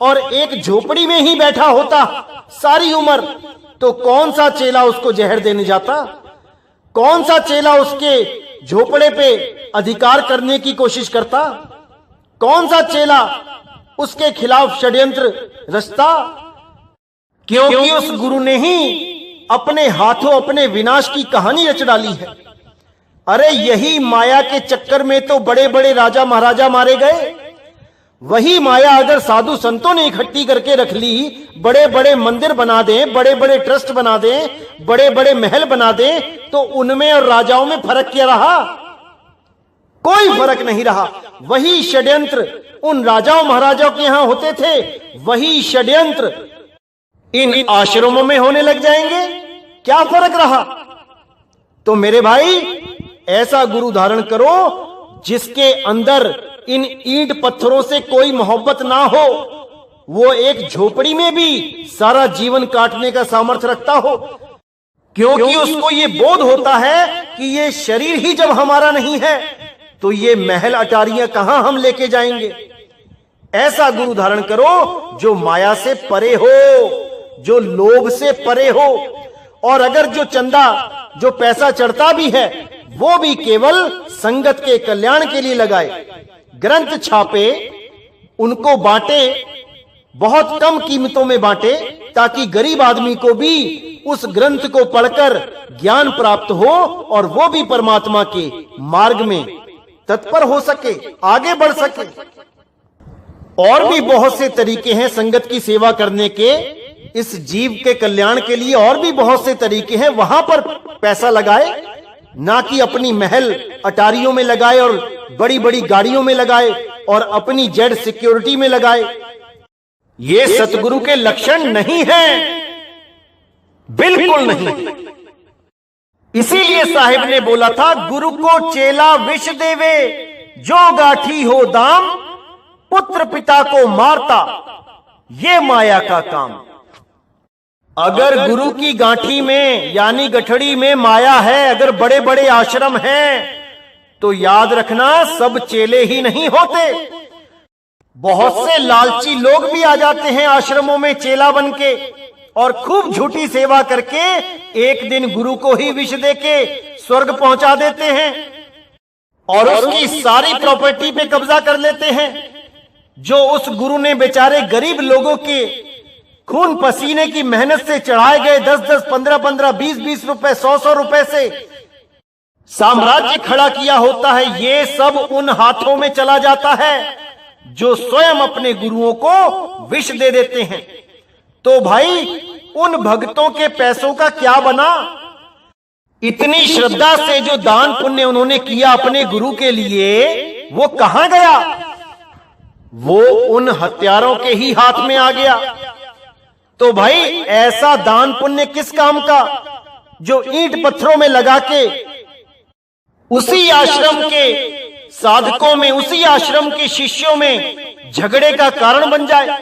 S1: और एक झोपड़ी में ही बैठा होता सारी उम्र, तो कौन सा चेला उसको जहर देने जाता? कौन सा चेला उसके झोपड़े पे अधिकार करने की कोशिश करता? कौन सा चेला उसके खिलाफ षड्यंत्र रचता? क्योंकि उस गुरु ने ही अपने हाथों अपने विनाश की कहानी रच डाली है। अरे यही माया के चक्कर में तो बड़े बड़े राजा महाराजा मारे गए। वही माया अगर साधु संतों ने इकट्ठी करके रख ली, बड़े बड़े मंदिर बना दें, बड़े बड़े ट्रस्ट बना दें, बड़े बड़े महल बना दें, तो उनमें और राजाओं में फर्क क्या रहा? कोई फर्क नहीं रहा। वही षड्यंत्र उन राजाओं महाराजाओं के यहां होते थे, वही षड्यंत्र इन आश्रमों में होने लग जाएंगे। क्या फर्क रहा? तो मेरे भाई, ऐसा गुरु धारण करो जिसके अंदर इन ईंट पत्थरों से कोई मोहब्बत ना हो, वो एक झोपड़ी में भी सारा जीवन काटने का सामर्थ्य रखता हो। क्योंकि उसको ये बोध होता है कि ये शरीर ही जब हमारा नहीं है तो ये महल अटारियां कहां हम लेके जाएंगे। ऐसा गुरु धारण करो जो माया से परे हो, जो लोभ से परे हो। और अगर जो चंदा, जो पैसा चढ़ता भी है, वो भी केवल संगत के कल्याण के लिए लगाए। ग्रंथ छापे, उनको बांटे, बहुत कम कीमतों में बांटे, ताकि गरीब आदमी को भी उस ग्रंथ को पढ़कर ज्ञान प्राप्त हो और वो भी परमात्मा के मार्ग में तत्पर हो सके, आगे बढ़ सके। और भी बहुत से तरीके हैं संगत की सेवा करने के, इस जीव के कल्याण के लिए और भी बहुत से तरीके हैं। वहां पर पैसा लगाए, ना कि अपनी महल अटारियों में लगाए और बड़ी बड़ी गाड़ियों में लगाए और अपनी जेड सिक्योरिटी में लगाए। ये सतगुरु के लक्षण नहीं है, बिल्कुल नहीं। इसीलिए साहिब ने बोला था, गुरु को चेला विष देवे, जो गाठी हो दाम, पुत्र पिता को मारता, ये माया का काम। अगर गुरु की गांठी में यानी गठड़ी में माया है, अगर बड़े बड़े आश्रम हैं, तो याद रखना सब चेले ही नहीं होते। बहुत से लालची लोग भी आ जाते हैं आश्रमों में चेला बन के और खूब झूठी सेवा करके एक दिन गुरु को ही विष देके स्वर्ग पहुंचा देते हैं और उसकी सारी प्रॉपर्टी पे कब्जा कर लेते हैं, जो उस गुरु ने बेचारे गरीब लोगों के खून पसीने की मेहनत से चढ़ाए गए 10-10, 15-15, 20-20 रुपए, 100-100 रुपए से साम्राज्य खड़ा किया होता है, ये सब उन हाथों में चला जाता है जो स्वयं अपने गुरुओं को विष दे देते हैं। तो भाई उन भक्तों के पैसों का क्या बना? इतनी श्रद्धा से जो दान पुण्य उन्होंने किया अपने गुरु के लिए, वो कहां गया? वो उन हत्यारों के ही हाथ में आ गया। तो भाई ऐसा दान पुण्य किस काम का, जो ईंट पत्थरों में लगा के उसी आश्रम के साधकों में, उसी आश्रम के शिष्यों में झगड़े का कारण बन जाए।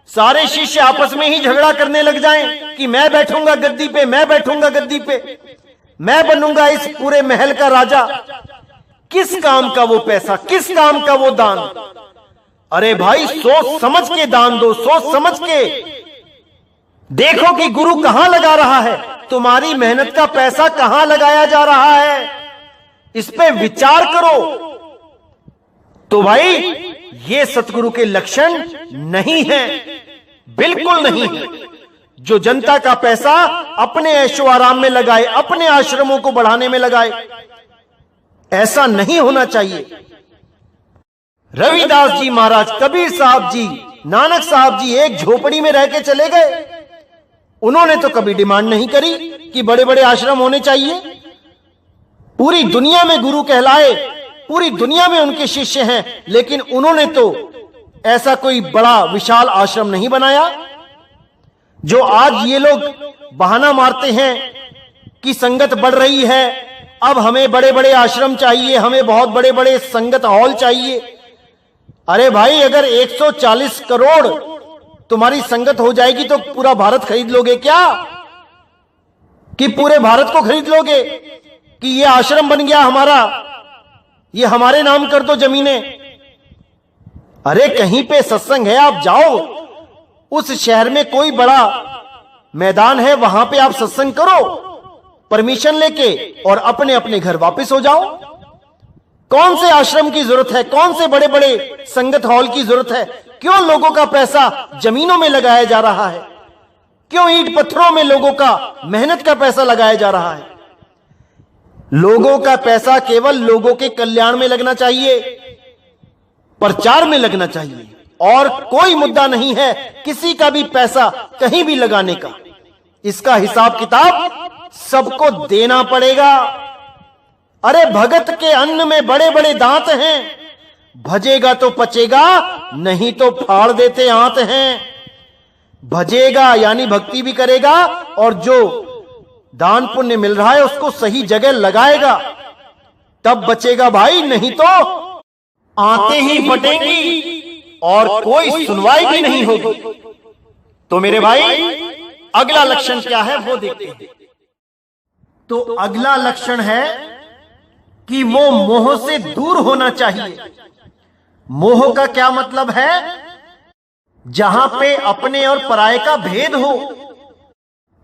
S1: सारे शिष्य आपस में ही झगड़ा करने लग जाएं कि मैं बैठूंगा गद्दी पे, मैं बैठूंगा गद्दी पे, मैं बनूंगा इस पूरे महल का राजा। किस काम का वो पैसा, किस काम का वो दान? अरे भाई सोच समझ के दान दो, सोच समझ के देखो कि गुरु कहां लगा रहा है, तुम्हारी मेहनत का पैसा कहां लगाया जा रहा है, इस पे विचार करो। तो भाई ये सतगुरु के लक्षण नहीं है, बिल्कुल नहीं है। जो जनता का पैसा अपने ऐशो आराम में लगाए, अपने आश्रमों को बढ़ाने में लगाए, ऐसा नहीं होना चाहिए। रविदास जी महाराज, कबीर साहब जी, नानक साहब जी एक झोपड़ी में रह के चले गए। उन्होंने तो कभी डिमांड नहीं करी कि बड़े बड़े आश्रम होने चाहिए। पूरी दुनिया में गुरु कहलाए, पूरी दुनिया में उनके शिष्य हैं, लेकिन उन्होंने तो ऐसा कोई बड़ा विशाल आश्रम नहीं बनाया। जो आज ये लोग बहाना मारते हैं कि संगत बढ़ रही है, अब हमें बड़े बड़े आश्रम चाहिए, हमें बहुत बड़े बड़े संगत हॉल चाहिए। अरे भाई अगर 140 करोड़ तुम्हारी संगत हो जाएगी तो पूरा भारत खरीद लोगे क्या? कि पूरे भारत को खरीद लोगे कि ये आश्रम बन गया हमारा, ये हमारे नाम कर दो जमीनें? अरे कहीं पे सत्संग है, आप जाओ, उस शहर में कोई बड़ा मैदान है, वहां पे आप सत्संग करो परमिशन लेके और अपने अपने घर वापस हो जाओ। कौन से आश्रम की जरूरत है, कौन से बड़े बड़े संगत हॉल की जरूरत है? क्यों लोगों का पैसा जमीनों में लगाया जा रहा है? क्यों ईंट पत्थरों में लोगों का मेहनत का पैसा लगाया जा रहा है? लोगों का पैसा केवल लोगों के कल्याण में लगना चाहिए, प्रचार में लगना चाहिए, और कोई मुद्दा नहीं है किसी का भी पैसा कहीं भी लगाने का। इसका हिसाब किताब सबको देना पड़ेगा। अरे भगत के अन्न में बड़े बड़े दांत हैं, भजेगा तो पचेगा, नहीं तो फाड़ देते आंत हैं। भजेगा यानी भक्ति भी करेगा, और जो दान पुण्य मिल रहा है उसको सही जगह लगाएगा, तब बचेगा भाई, नहीं तो आते ही फटेंगी और कोई सुनवाई भी नहीं होगी। तो मेरे भाई अगला लक्षण क्या है वो देखते हैं। तो अगला लक्षण है कि वो मोह से दूर होना चाहिए। मोह का क्या मतलब है? जहां पे अपने और पराये का भेद हो।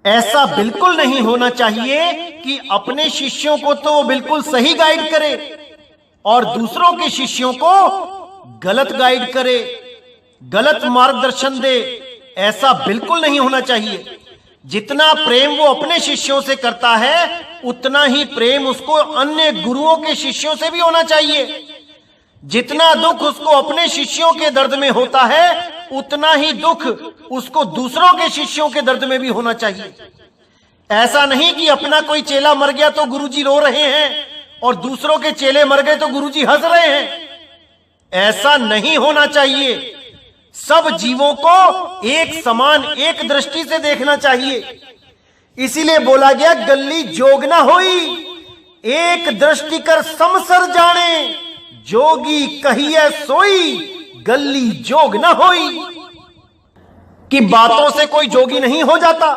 S1: ऐसा बिल्कुल नहीं होना चाहिए कि अपने शिष्यों को तो वो बिल्कुल सही गाइड करे और दूसरों के शिष्यों को गलत गाइड करे, गलत मार्गदर्शन दे। ऐसा बिल्कुल नहीं होना चाहिए। जितना प्रेम वो अपने शिष्यों से करता है, उतना ही प्रेम उसको अन्य गुरुओं के शिष्यों से भी होना चाहिए। जितना दुख उसको अपने शिष्यों के दर्द में होता है, उतना ही दुख उसको दूसरों के शिष्यों के दर्द में भी होना चाहिए। ऐसा नहीं कि अपना कोई चेला मर गया तो गुरुजी रो रहे हैं और दूसरों के चेले मर गए तो गुरुजी हंस रहे हैं। ऐसा नहीं होना चाहिए। सब जीवों को एक समान, एक दृष्टि से देखना चाहिए। इसीलिए बोला गया गल्ली जोग ना होई, एक दृष्टि कर समसर जाने, जोगी कहिए सोई, गल्ली जोग ना होई। कि बातों से कोई जोगी नहीं हो जाता,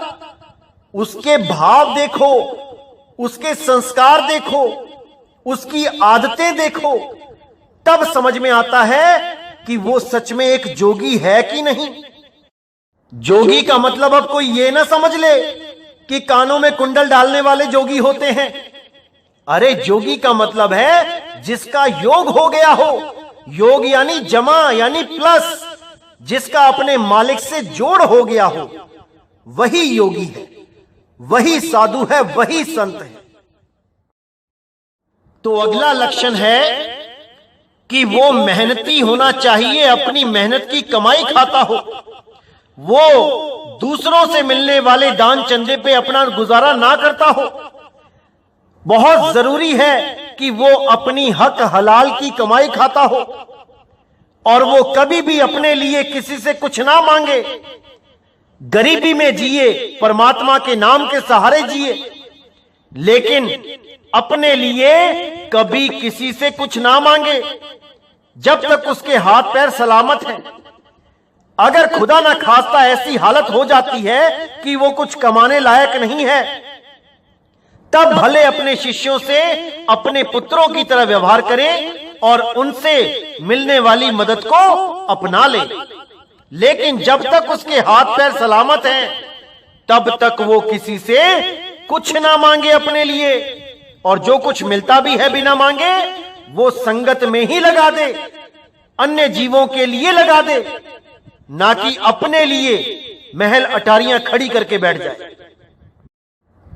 S1: उसके भाव देखो, उसके संस्कार देखो, उसकी आदतें देखो, तब समझ में आता है कि वो सच में एक जोगी है कि नहीं। जोगी का मतलब अब कोई ये ना समझ ले कि कानों में कुंडल डालने वाले जोगी होते हैं। अरे जोगी का मतलब है जिसका योग हो गया हो। योग यानी जमा, यानी प्लस, जिसका अपने मालिक से जोड़ हो गया हो, वही योगी है, वही साधु है, वही संत है। तो अगला लक्षण है कि वो मेहनती होना चाहिए, अपनी मेहनत की कमाई खाता हो, वो दूसरों से मिलने वाले दान चंदे पे अपना गुजारा ना करता हो। बहुत जरूरी है कि वो अपनी हक हलाल की कमाई खाता हो और वो कभी भी अपने लिए किसी से कुछ ना मांगे, गरीबी में जिए, परमात्मा के नाम के सहारे जिए, लेकिन अपने लिए कभी किसी से कुछ ना मांगे जब तक उसके हाथ पैर सलामत हैं। अगर खुदा ना खास्ता ऐसी हालत हो जाती है कि वो कुछ कमाने लायक नहीं है, तब भले अपने शिष्यों से अपने पुत्रों की तरह व्यवहार करें और उनसे मिलने वाली मदद को अपना ले, लेकिन जब तक उसके हाथ पैर सलामत हैं तब तक वो किसी से कुछ ना मांगे अपने लिए, और जो कुछ मिलता भी है बिना मांगे वो संगत में ही लगा दे, अन्य जीवों के लिए लगा दे, ना कि अपने लिए महल अटारियां खड़ी करके बैठ जाए।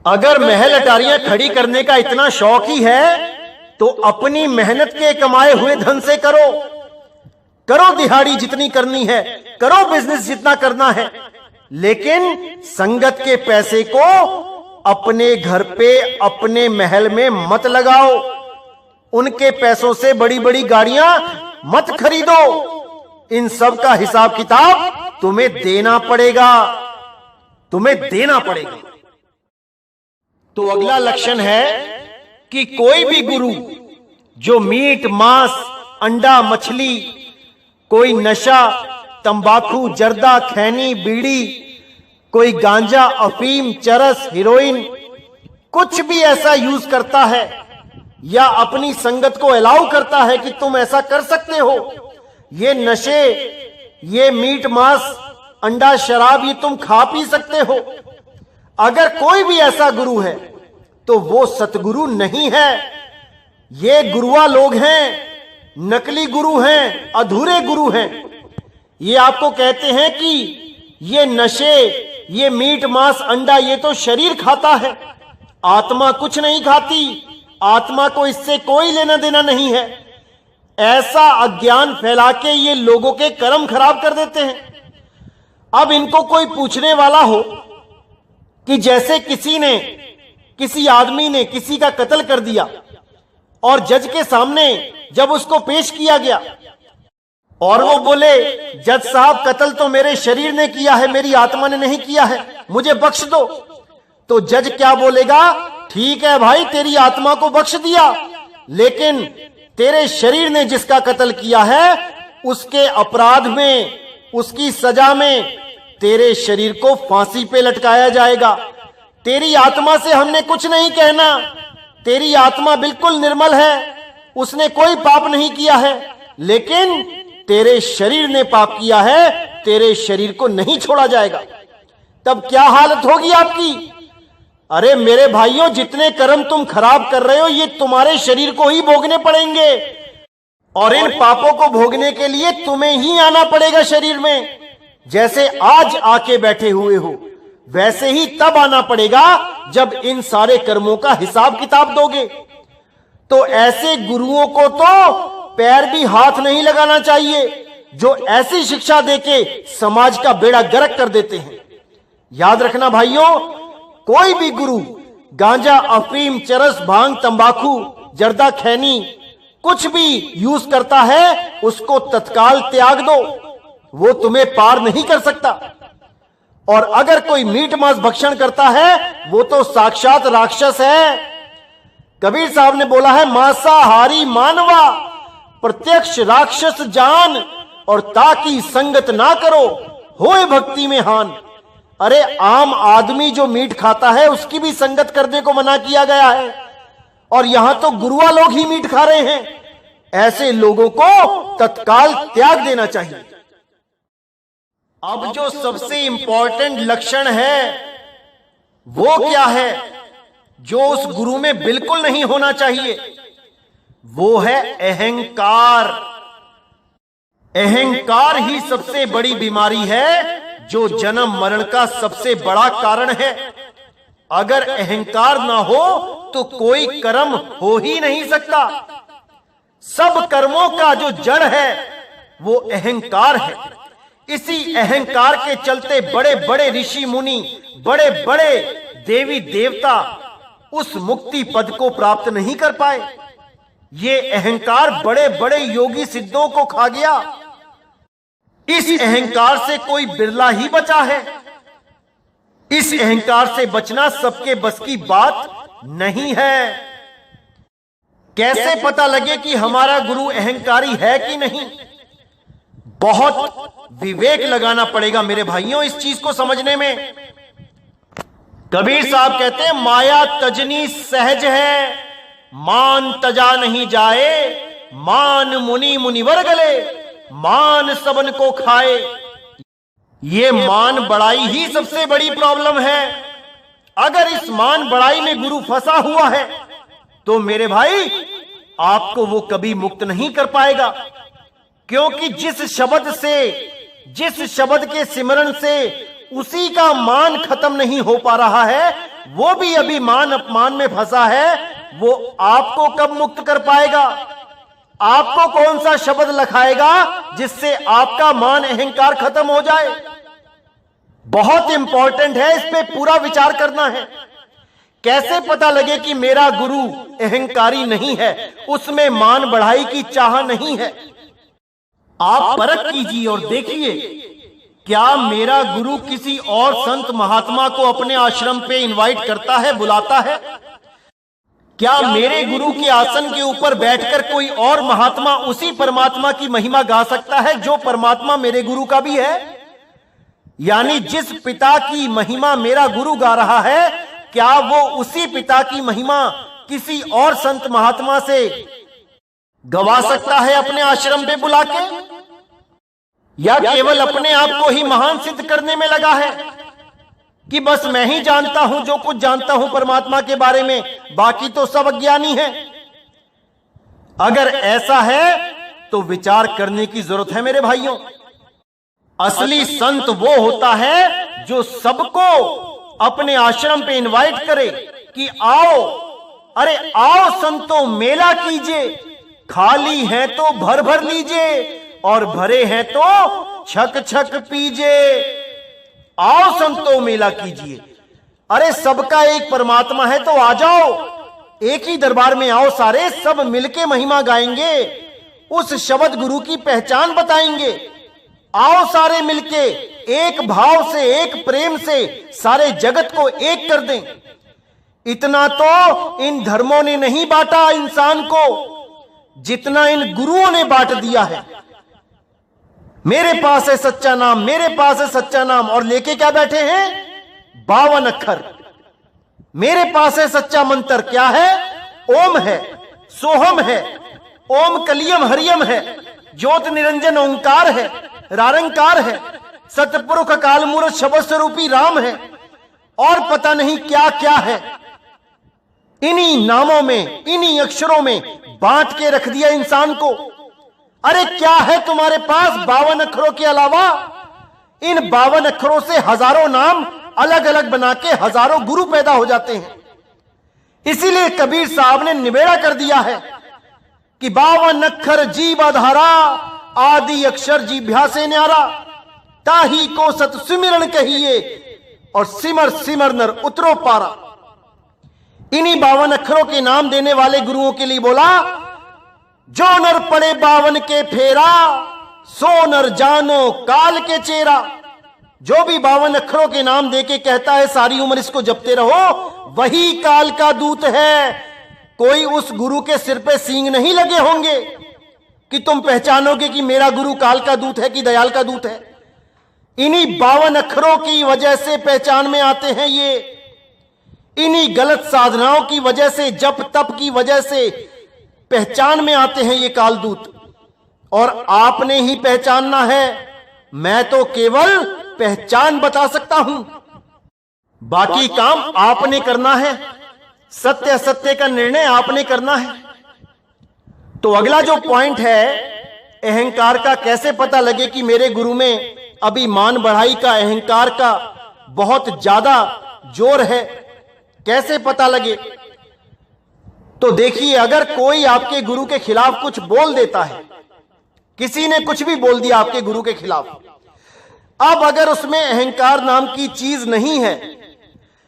S1: अगर महल अटारियां खड़ी करने का इतना शौक ही है तो अपनी मेहनत के कमाए हुए धन से करो, करो दिहाड़ी जितनी करनी है, करो बिजनेस जितना करना है, लेकिन संगत के पैसे को अपने घर पे, अपने महल में मत लगाओ। उनके पैसों से बड़ी बड़ी गाड़ियां मत खरीदो। इन सब का हिसाब किताब तुम्हें देना पड़ेगा, तुम्हें देना पड़ेगा। तो अगला लक्षण है कि कोई भी गुरु जो मीट, मांस, अंडा, मछली, कोई नशा, तंबाकू, जर्दा, खैनी, बीड़ी, कोई गांजा, अफीम, चरस, हीरोइन, कुछ भी ऐसा यूज करता है या अपनी संगत को अलाउ करता है कि तुम ऐसा कर सकते हो, ये नशे, ये मीट, मांस, अंडा, शराब, ये तुम खा पी सकते हो, अगर कोई भी ऐसा गुरु है तो वो सतगुरु नहीं है। ये गुरुआ लोग हैं, नकली गुरु हैं, अधूरे गुरु हैं। ये आपको कहते हैं कि ये नशे, ये मीट, मांस, अंडा, ये तो शरीर खाता है, आत्मा कुछ नहीं खाती, आत्मा को इससे कोई लेना देना नहीं है। ऐसा अज्ञान फैला के ये लोगों के कर्म खराब कर देते हैं। अब इनको कोई पूछने वाला हो कि जैसे किसी आदमी ने किसी का कत्ल कर दिया और जज के सामने जब उसको पेश किया गया और वो बोले, जज साहब कत्ल तो मेरे शरीर ने किया है, मेरी आत्मा ने नहीं किया है, मुझे बख्श दो, तो जज क्या बोलेगा? ठीक है भाई, तेरी आत्मा को बख्श दिया, लेकिन तेरे शरीर ने जिसका कत्ल किया है उसके अपराध में, उसकी सजा में तेरे शरीर को फांसी पे लटकाया जाएगा। तेरी आत्मा से हमने कुछ नहीं कहना, तेरी आत्मा बिल्कुल निर्मल है, उसने कोई पाप नहीं किया है, लेकिन तेरे शरीर ने पाप किया है, तेरे शरीर को नहीं छोड़ा जाएगा। तब क्या हालत होगी आपकी? अरे मेरे भाइयों, जितने कर्म तुम खराब कर रहे हो ये तुम्हारे शरीर को ही भोगने पड़ेंगे, और इन पापों को भोगने के लिए तुम्हें ही आना पड़ेगा शरीर में। जैसे आज आके बैठे हुए हो वैसे ही तब आना पड़ेगा जब इन सारे कर्मों का हिसाब किताब दोगे। तो ऐसे गुरुओं को तो पैर भी हाथ नहीं लगाना चाहिए जो ऐसी शिक्षा देके समाज का बेड़ा गर्क कर देते हैं। याद रखना भाइयों, कोई भी गुरु गांजा, अफीम, चरस, भांग, तंबाकू, जर्दा, खैनी कुछ भी यूज करता है, उसको तत्काल त्याग दो, वो तुम्हें पार नहीं कर सकता। और अगर कोई मीट मांस भक्षण करता है, वो तो साक्षात राक्षस है। कबीर साहब ने बोला है, मांसाहारी मानवा प्रत्यक्ष राक्षस जान, और ताकि संगत ना करो होए भक्ति में हान। अरे आम आदमी जो मीट खाता है, उसकी भी संगत करने को मना किया गया है, और यहां तो गुरुआ लोग ही मीट खा रहे हैं। ऐसे लोगों को तत्काल त्याग देना चाहिए। अब जो सबसे इंपॉर्टेंट लक्षण है वो क्या है, जो उस गुरु में बिल्कुल नहीं होना चाहिए, वो है अहंकार। अहंकार ही सबसे बड़ी बीमारी है, जो जन्म मरण का सबसे बड़ा कारण है। अगर अहंकार ना हो तो कोई कर्म हो ही नहीं सकता। सब कर्मों का जो जड़ है वो अहंकार है। इसी अहंकार के चलते बड़े बड़े ऋषि मुनि, बड़े बड़े देवी देवता उस मुक्ति पद को प्राप्त नहीं कर पाए। ये अहंकार बड़े बड़े योगी सिद्धों को खा गया। इस अहंकार से कोई बिरला ही बचा है। इस अहंकार से बचना सबके बस की बात नहीं है। कैसे पता लगे कि हमारा गुरु अहंकारी है कि नहीं? बहुत विवेक लगाना पड़ेगा मेरे भाइयों इस चीज को समझने में। कबीर साहब कहते हैं, माया तजनी सहज है, मान तजा नहीं जाए, मान मुनि मुनिवर गले, मान सबन को खाए। ये मान बड़ाई ही सबसे बड़ी प्रॉब्लम है। अगर इस मान बड़ाई में गुरु फंसा हुआ है तो मेरे भाई आपको वो कभी मुक्त नहीं कर पाएगा। क्योंकि जिस शब्द के सिमरन से उसी का मान खत्म नहीं हो पा रहा है, वो भी अभी मान अपमान में फंसा है, वो आपको कब मुक्त कर पाएगा? आपको कौन सा शब्द लखाएगा जिससे आपका मान अहंकार खत्म हो जाए? बहुत इंपॉर्टेंट है, इस पे पूरा विचार करना है। कैसे पता लगे कि मेरा गुरु अहंकारी नहीं है, उसमें मान बढ़ाई की चाह नहीं है? आप परख कीजिए और देखिए, क्या मेरा गुरु किसी और संत महात्मा को अपने आश्रम पे इनवाइट करता है, बुलाता है? क्या मेरे गुरु के आसन के ऊपर बैठकर कोई और महात्मा उसी परमात्मा की महिमा गा सकता है जो परमात्मा मेरे गुरु का भी है? यानी जिस पिता की महिमा मेरा गुरु गा रहा है, क्या वो उसी पिता की महिमा किसी और संत महात्मा से गवा सकता है अपने आश्रम पे बुला के? या केवल अपने आप को ही महान सिद्ध करने में लगा है कि बस मैं ही जानता हूं, जो कुछ जानता हूं परमात्मा के बारे में, बाकी तो सब अज्ञानी है? अगर ऐसा है तो विचार करने की जरूरत है मेरे भाइयों। असली संत वो होता है जो सबको अपने आश्रम पे इनवाइट करे कि आओ, अरे आओ संतों मेला कीजिए, खाली है तो भर भर लीजिए और भरे हैं तो छक छक पीजिए। आओ संतों मेला कीजिए। अरे सबका एक परमात्मा है तो आ जाओ, एक ही दरबार में आओ, सारे सब मिलके महिमा गाएंगे, उस शब्द गुरु की पहचान बताएंगे। आओ सारे मिलके एक भाव से, एक प्रेम से सारे जगत को एक कर दें। इतना तो इन धर्मों ने नहीं बांटा इंसान को जितना इन गुरुओं ने बांट दिया है। मेरे पास है सच्चा नाम, मेरे पास है सच्चा नाम, और लेके क्या बैठे हैं? 52 अक्षर। मेरे पास है सच्चा मंत्र, क्या है? ओम है, सोहम है, ओम कलियम हरियम है, ज्योत निरंजन ओंकार है, रारंकार है, सतपुरुष काल मूर्त शब्द स्वरूपी राम है, और पता नहीं क्या क्या है। इन्हीं नामों में, इन्हीं अक्षरों में बांट के रख दिया इंसान को। अरे क्या है तुम्हारे पास 52 अक्षरों के अलावा? इन 52 अक्षरों से हजारों नाम अलग अलग बना के हजारों गुरु पैदा हो जाते हैं। इसीलिए कबीर साहब ने निबेड़ा कर दिया है कि 52 अक्षर जीव आधारा, आदि अक्षर जीभ्या से न्यारा, ताही को सत सुमिरन कहिए, और सिमर सिमर नर उतरो पारा। इन्हीं 52 अक्षरों के नाम देने वाले गुरुओं के लिए बोला, जो नर पड़े 52 के फेरा, सो नर जानो काल के चेहरा। जो भी 52 अक्षरों के नाम देके कहता है सारी उम्र इसको जपते रहो, वही काल का दूत है। कोई उस गुरु के सिर पे सींग नहीं लगे होंगे कि तुम पहचानोगे कि मेरा गुरु काल का दूत है कि दयाल का दूत है। इन्हीं 52 अक्षरों की वजह से पहचान में आते हैं ये, इन्हीं गलत साधनाओं की वजह से, जप तप की वजह से पहचान में आते हैं ये कालदूत। और आपने ही पहचानना है, मैं तो केवल पहचान बता सकता हूं, बाकी काम आपने करना है। सत्य असत्य का निर्णय आपने करना है। तो अगला जो पॉइंट है, अहंकार का कैसे पता लगे कि मेरे गुरु में अभी मान बढ़ाई का, अहंकार का बहुत ज्यादा जोर है, कैसे पता लगे? तो देखिए, अगर कोई आपके गुरु के खिलाफ कुछ बोल देता है, किसी ने कुछ भी बोल दिया आपके गुरु के खिलाफ, अब अगर उसमें अहंकार नाम की चीज नहीं है,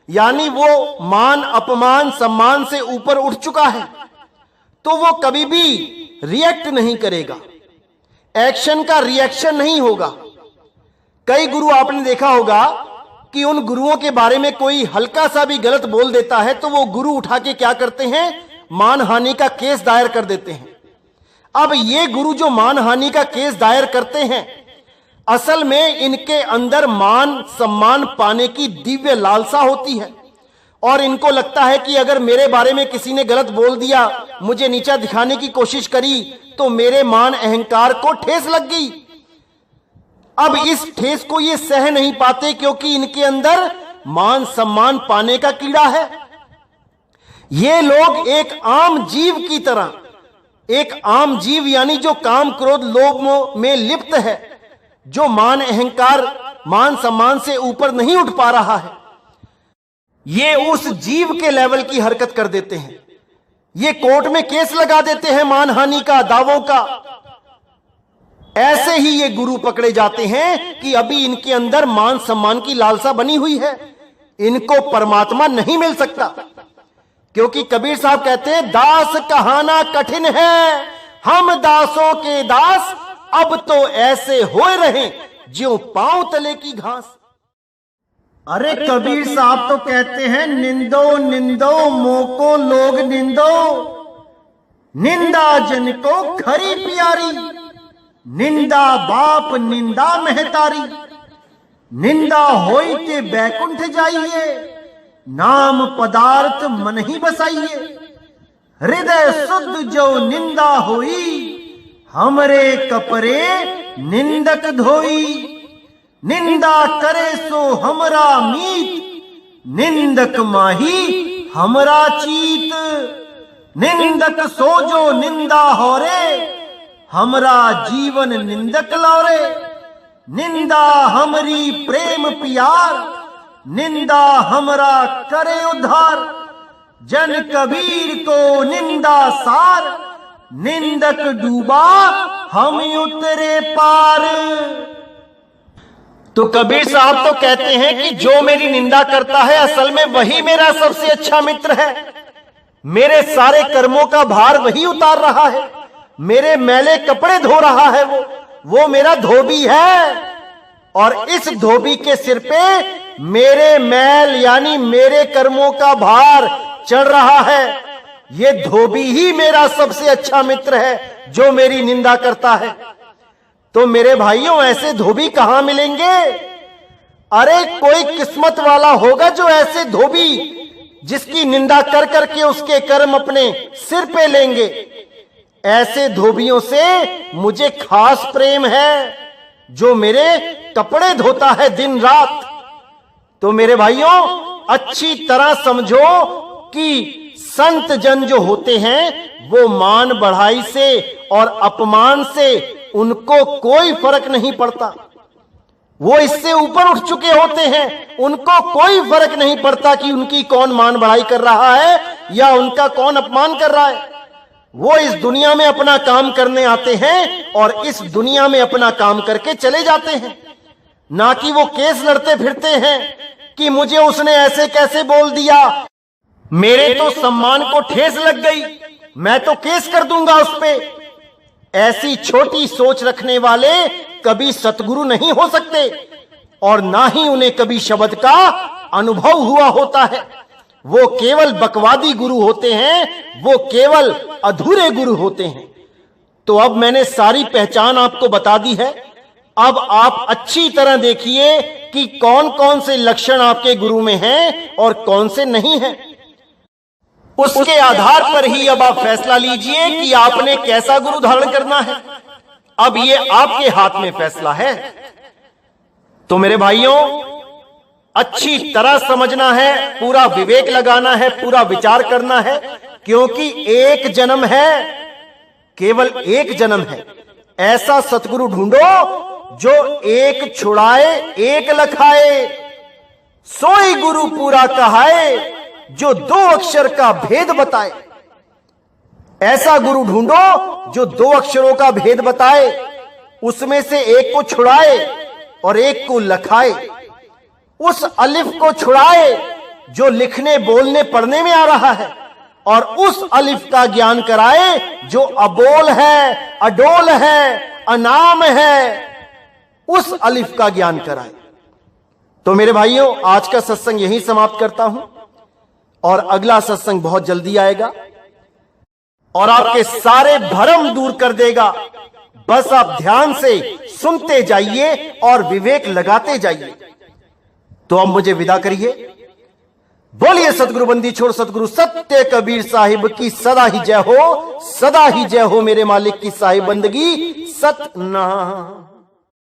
S1: यानी वो मान अपमान सम्मान से ऊपर उठ चुका है, तो वो कभी भी रिएक्ट नहीं करेगा, एक्शन का रिएक्शन नहीं होगा। कई गुरु आपने देखा होगा कि उन गुरुओं के बारे में कोई हल्का सा भी गलत बोल देता है तो वो गुरु उठा के क्या करते हैं, मानहानि का केस दायर कर देते हैं। अब ये गुरु जो मानहानि का केस दायर करते हैं, असल में इनके अंदर मान सम्मान पाने की दिव्य लालसा होती है और इनको लगता है कि अगर मेरे बारे में किसी ने गलत बोल दिया, मुझे नीचा दिखाने की कोशिश करी, तो मेरे मान अहंकार को ठेस लग गई। अब इस ठेस को ये सह नहीं पाते क्योंकि इनके अंदर मान सम्मान पाने का कीड़ा है। ये लोग एक आम जीव की तरह, एक आम जीव यानी जो काम क्रोध लोभ में लिप्त है, जो मान अहंकार मान सम्मान से ऊपर नहीं उठ पा रहा है, ये उस जीव के लेवल की हरकत कर देते हैं। ये कोर्ट में केस लगा देते हैं मानहानि का, दावों का। ऐसे ही ये गुरु पकड़े जाते हैं कि अभी इनके अंदर मान सम्मान की लालसा बनी हुई है, इनको परमात्मा नहीं मिल सकता। क्योंकि कबीर साहब कहते हैं, दास कहाना कठिन है, हम दासों के दास अब तो ऐसे होए रहे ज्यों पांव तले की घास। अरे कबीर साहब तो कहते हैं, निंदो निंदो मोको लोग निंदो, निंदा जन को खरी प्यारी, निंदा बाप निंदा महतारी, निंदा होई के बैकुंठ जाइए, नाम पदार्थ मन ही बसाइए, हृदय शुद्ध जो निंदा होई, हमरे कपरे निंदक धोई, निंदा करे सो हमरा मीत, निंदक माही हमरा चीत, निंदक सो जो निंदा होरे, हमरा जीवन निंदक लौरे, निंदा हमरी प्रेम प्यार, निंदा हमरा करे उद्धार, जन कबीर को निंदा सार, निंदक डूबा हम उतरे पार। तो कबीर साहब तो कहते हैं कि जो मेरी निंदा करता है असल में वही मेरा सबसे अच्छा मित्र है, मेरे सारे कर्मों का भार वही उतार रहा है, मेरे मैले कपड़े धो रहा है, वो मेरा धोबी है। और इस धोबी के सिर पे मेरे मैल यानी मेरे कर्मों का भार चढ़ रहा है। ये धोबी ही मेरा सबसे अच्छा मित्र है जो मेरी निंदा करता है। तो मेरे भाइयों, ऐसे धोबी कहां मिलेंगे? अरे कोई किस्मत वाला होगा जो ऐसे धोबी जिसकी निंदा कर करके उसके कर्म अपने सिर पे लेंगे। ऐसे धोबियों से मुझे खास प्रेम है जो मेरे कपड़े धोता है दिन रात। तो मेरे भाइयों, अच्छी तरह समझो कि संत जन जो होते हैं वो मान बढ़ाई से और अपमान से उनको कोई फर्क नहीं पड़ता। वो इससे ऊपर उठ चुके होते हैं, उनको कोई फर्क नहीं पड़ता कि उनकी कौन मान बढ़ाई कर रहा है या उनका कौन अपमान कर रहा है। वो इस दुनिया में अपना काम करने आते हैं और इस दुनिया में अपना काम करके चले जाते हैं, ना कि वो केस लड़ते फिरते हैं कि मुझे उसने ऐसे कैसे बोल दिया, मेरे तो सम्मान को ठेस लग गई, मैं तो केस कर दूंगा उस पे। ऐसी छोटी सोच रखने वाले कभी सतगुरु नहीं हो सकते और ना ही उन्हें कभी शब्द का अनुभव हुआ होता है। वो केवल बकवादी गुरु होते हैं, वो केवल अधूरे गुरु होते हैं। तो अब मैंने सारी पहचान आपको बता दी है। अब आप अच्छी तरह देखिए कि कौन कौन से लक्षण आपके गुरु में हैं और कौन से नहीं हैं। उसके आधार पर ही अब आप फैसला लीजिए कि आपने कैसा गुरु धारण करना है। अब ये आपके हाथ में फैसला है। तो मेरे भाइयों, अच्छी तरह समझना है, पूरा विवेक लगाना है, पूरा विचार करना है, क्योंकि एक जन्म है, केवल एक जन्म है। ऐसा सतगुरु ढूंढो जो एक छुड़ाए एक लखाए, सोई गुरु पूरा कहाए, जो 2 अक्षर का भेद बताए। ऐसा गुरु ढूंढो जो 2 अक्षरों का भेद बताए, उसमें से एक को छुड़ाए और एक को लखाए। उस अलिफ को छुड़ाए जो लिखने बोलने पढ़ने में आ रहा है, और उस अलिफ का ज्ञान कराए जो अबोल है, अडोल है, अनाम है। उस अलिफ का ज्ञान कराए। तो मेरे भाइयों, आज का सत्संग यहीं समाप्त करता हूं और अगला सत्संग बहुत जल्दी आएगा और आपके सारे भ्रम दूर कर देगा। बस आप ध्यान से सुनते जाइए और विवेक लगाते जाइए। तो अब मुझे विदा करिए। बोलिए सतगुरु बंदी छोड़ सतगुरु सत्य कबीर साहिब की सदा ही जय हो, सदा ही जय हो। मेरे मालिक की साहिब बंदगी सतनाम।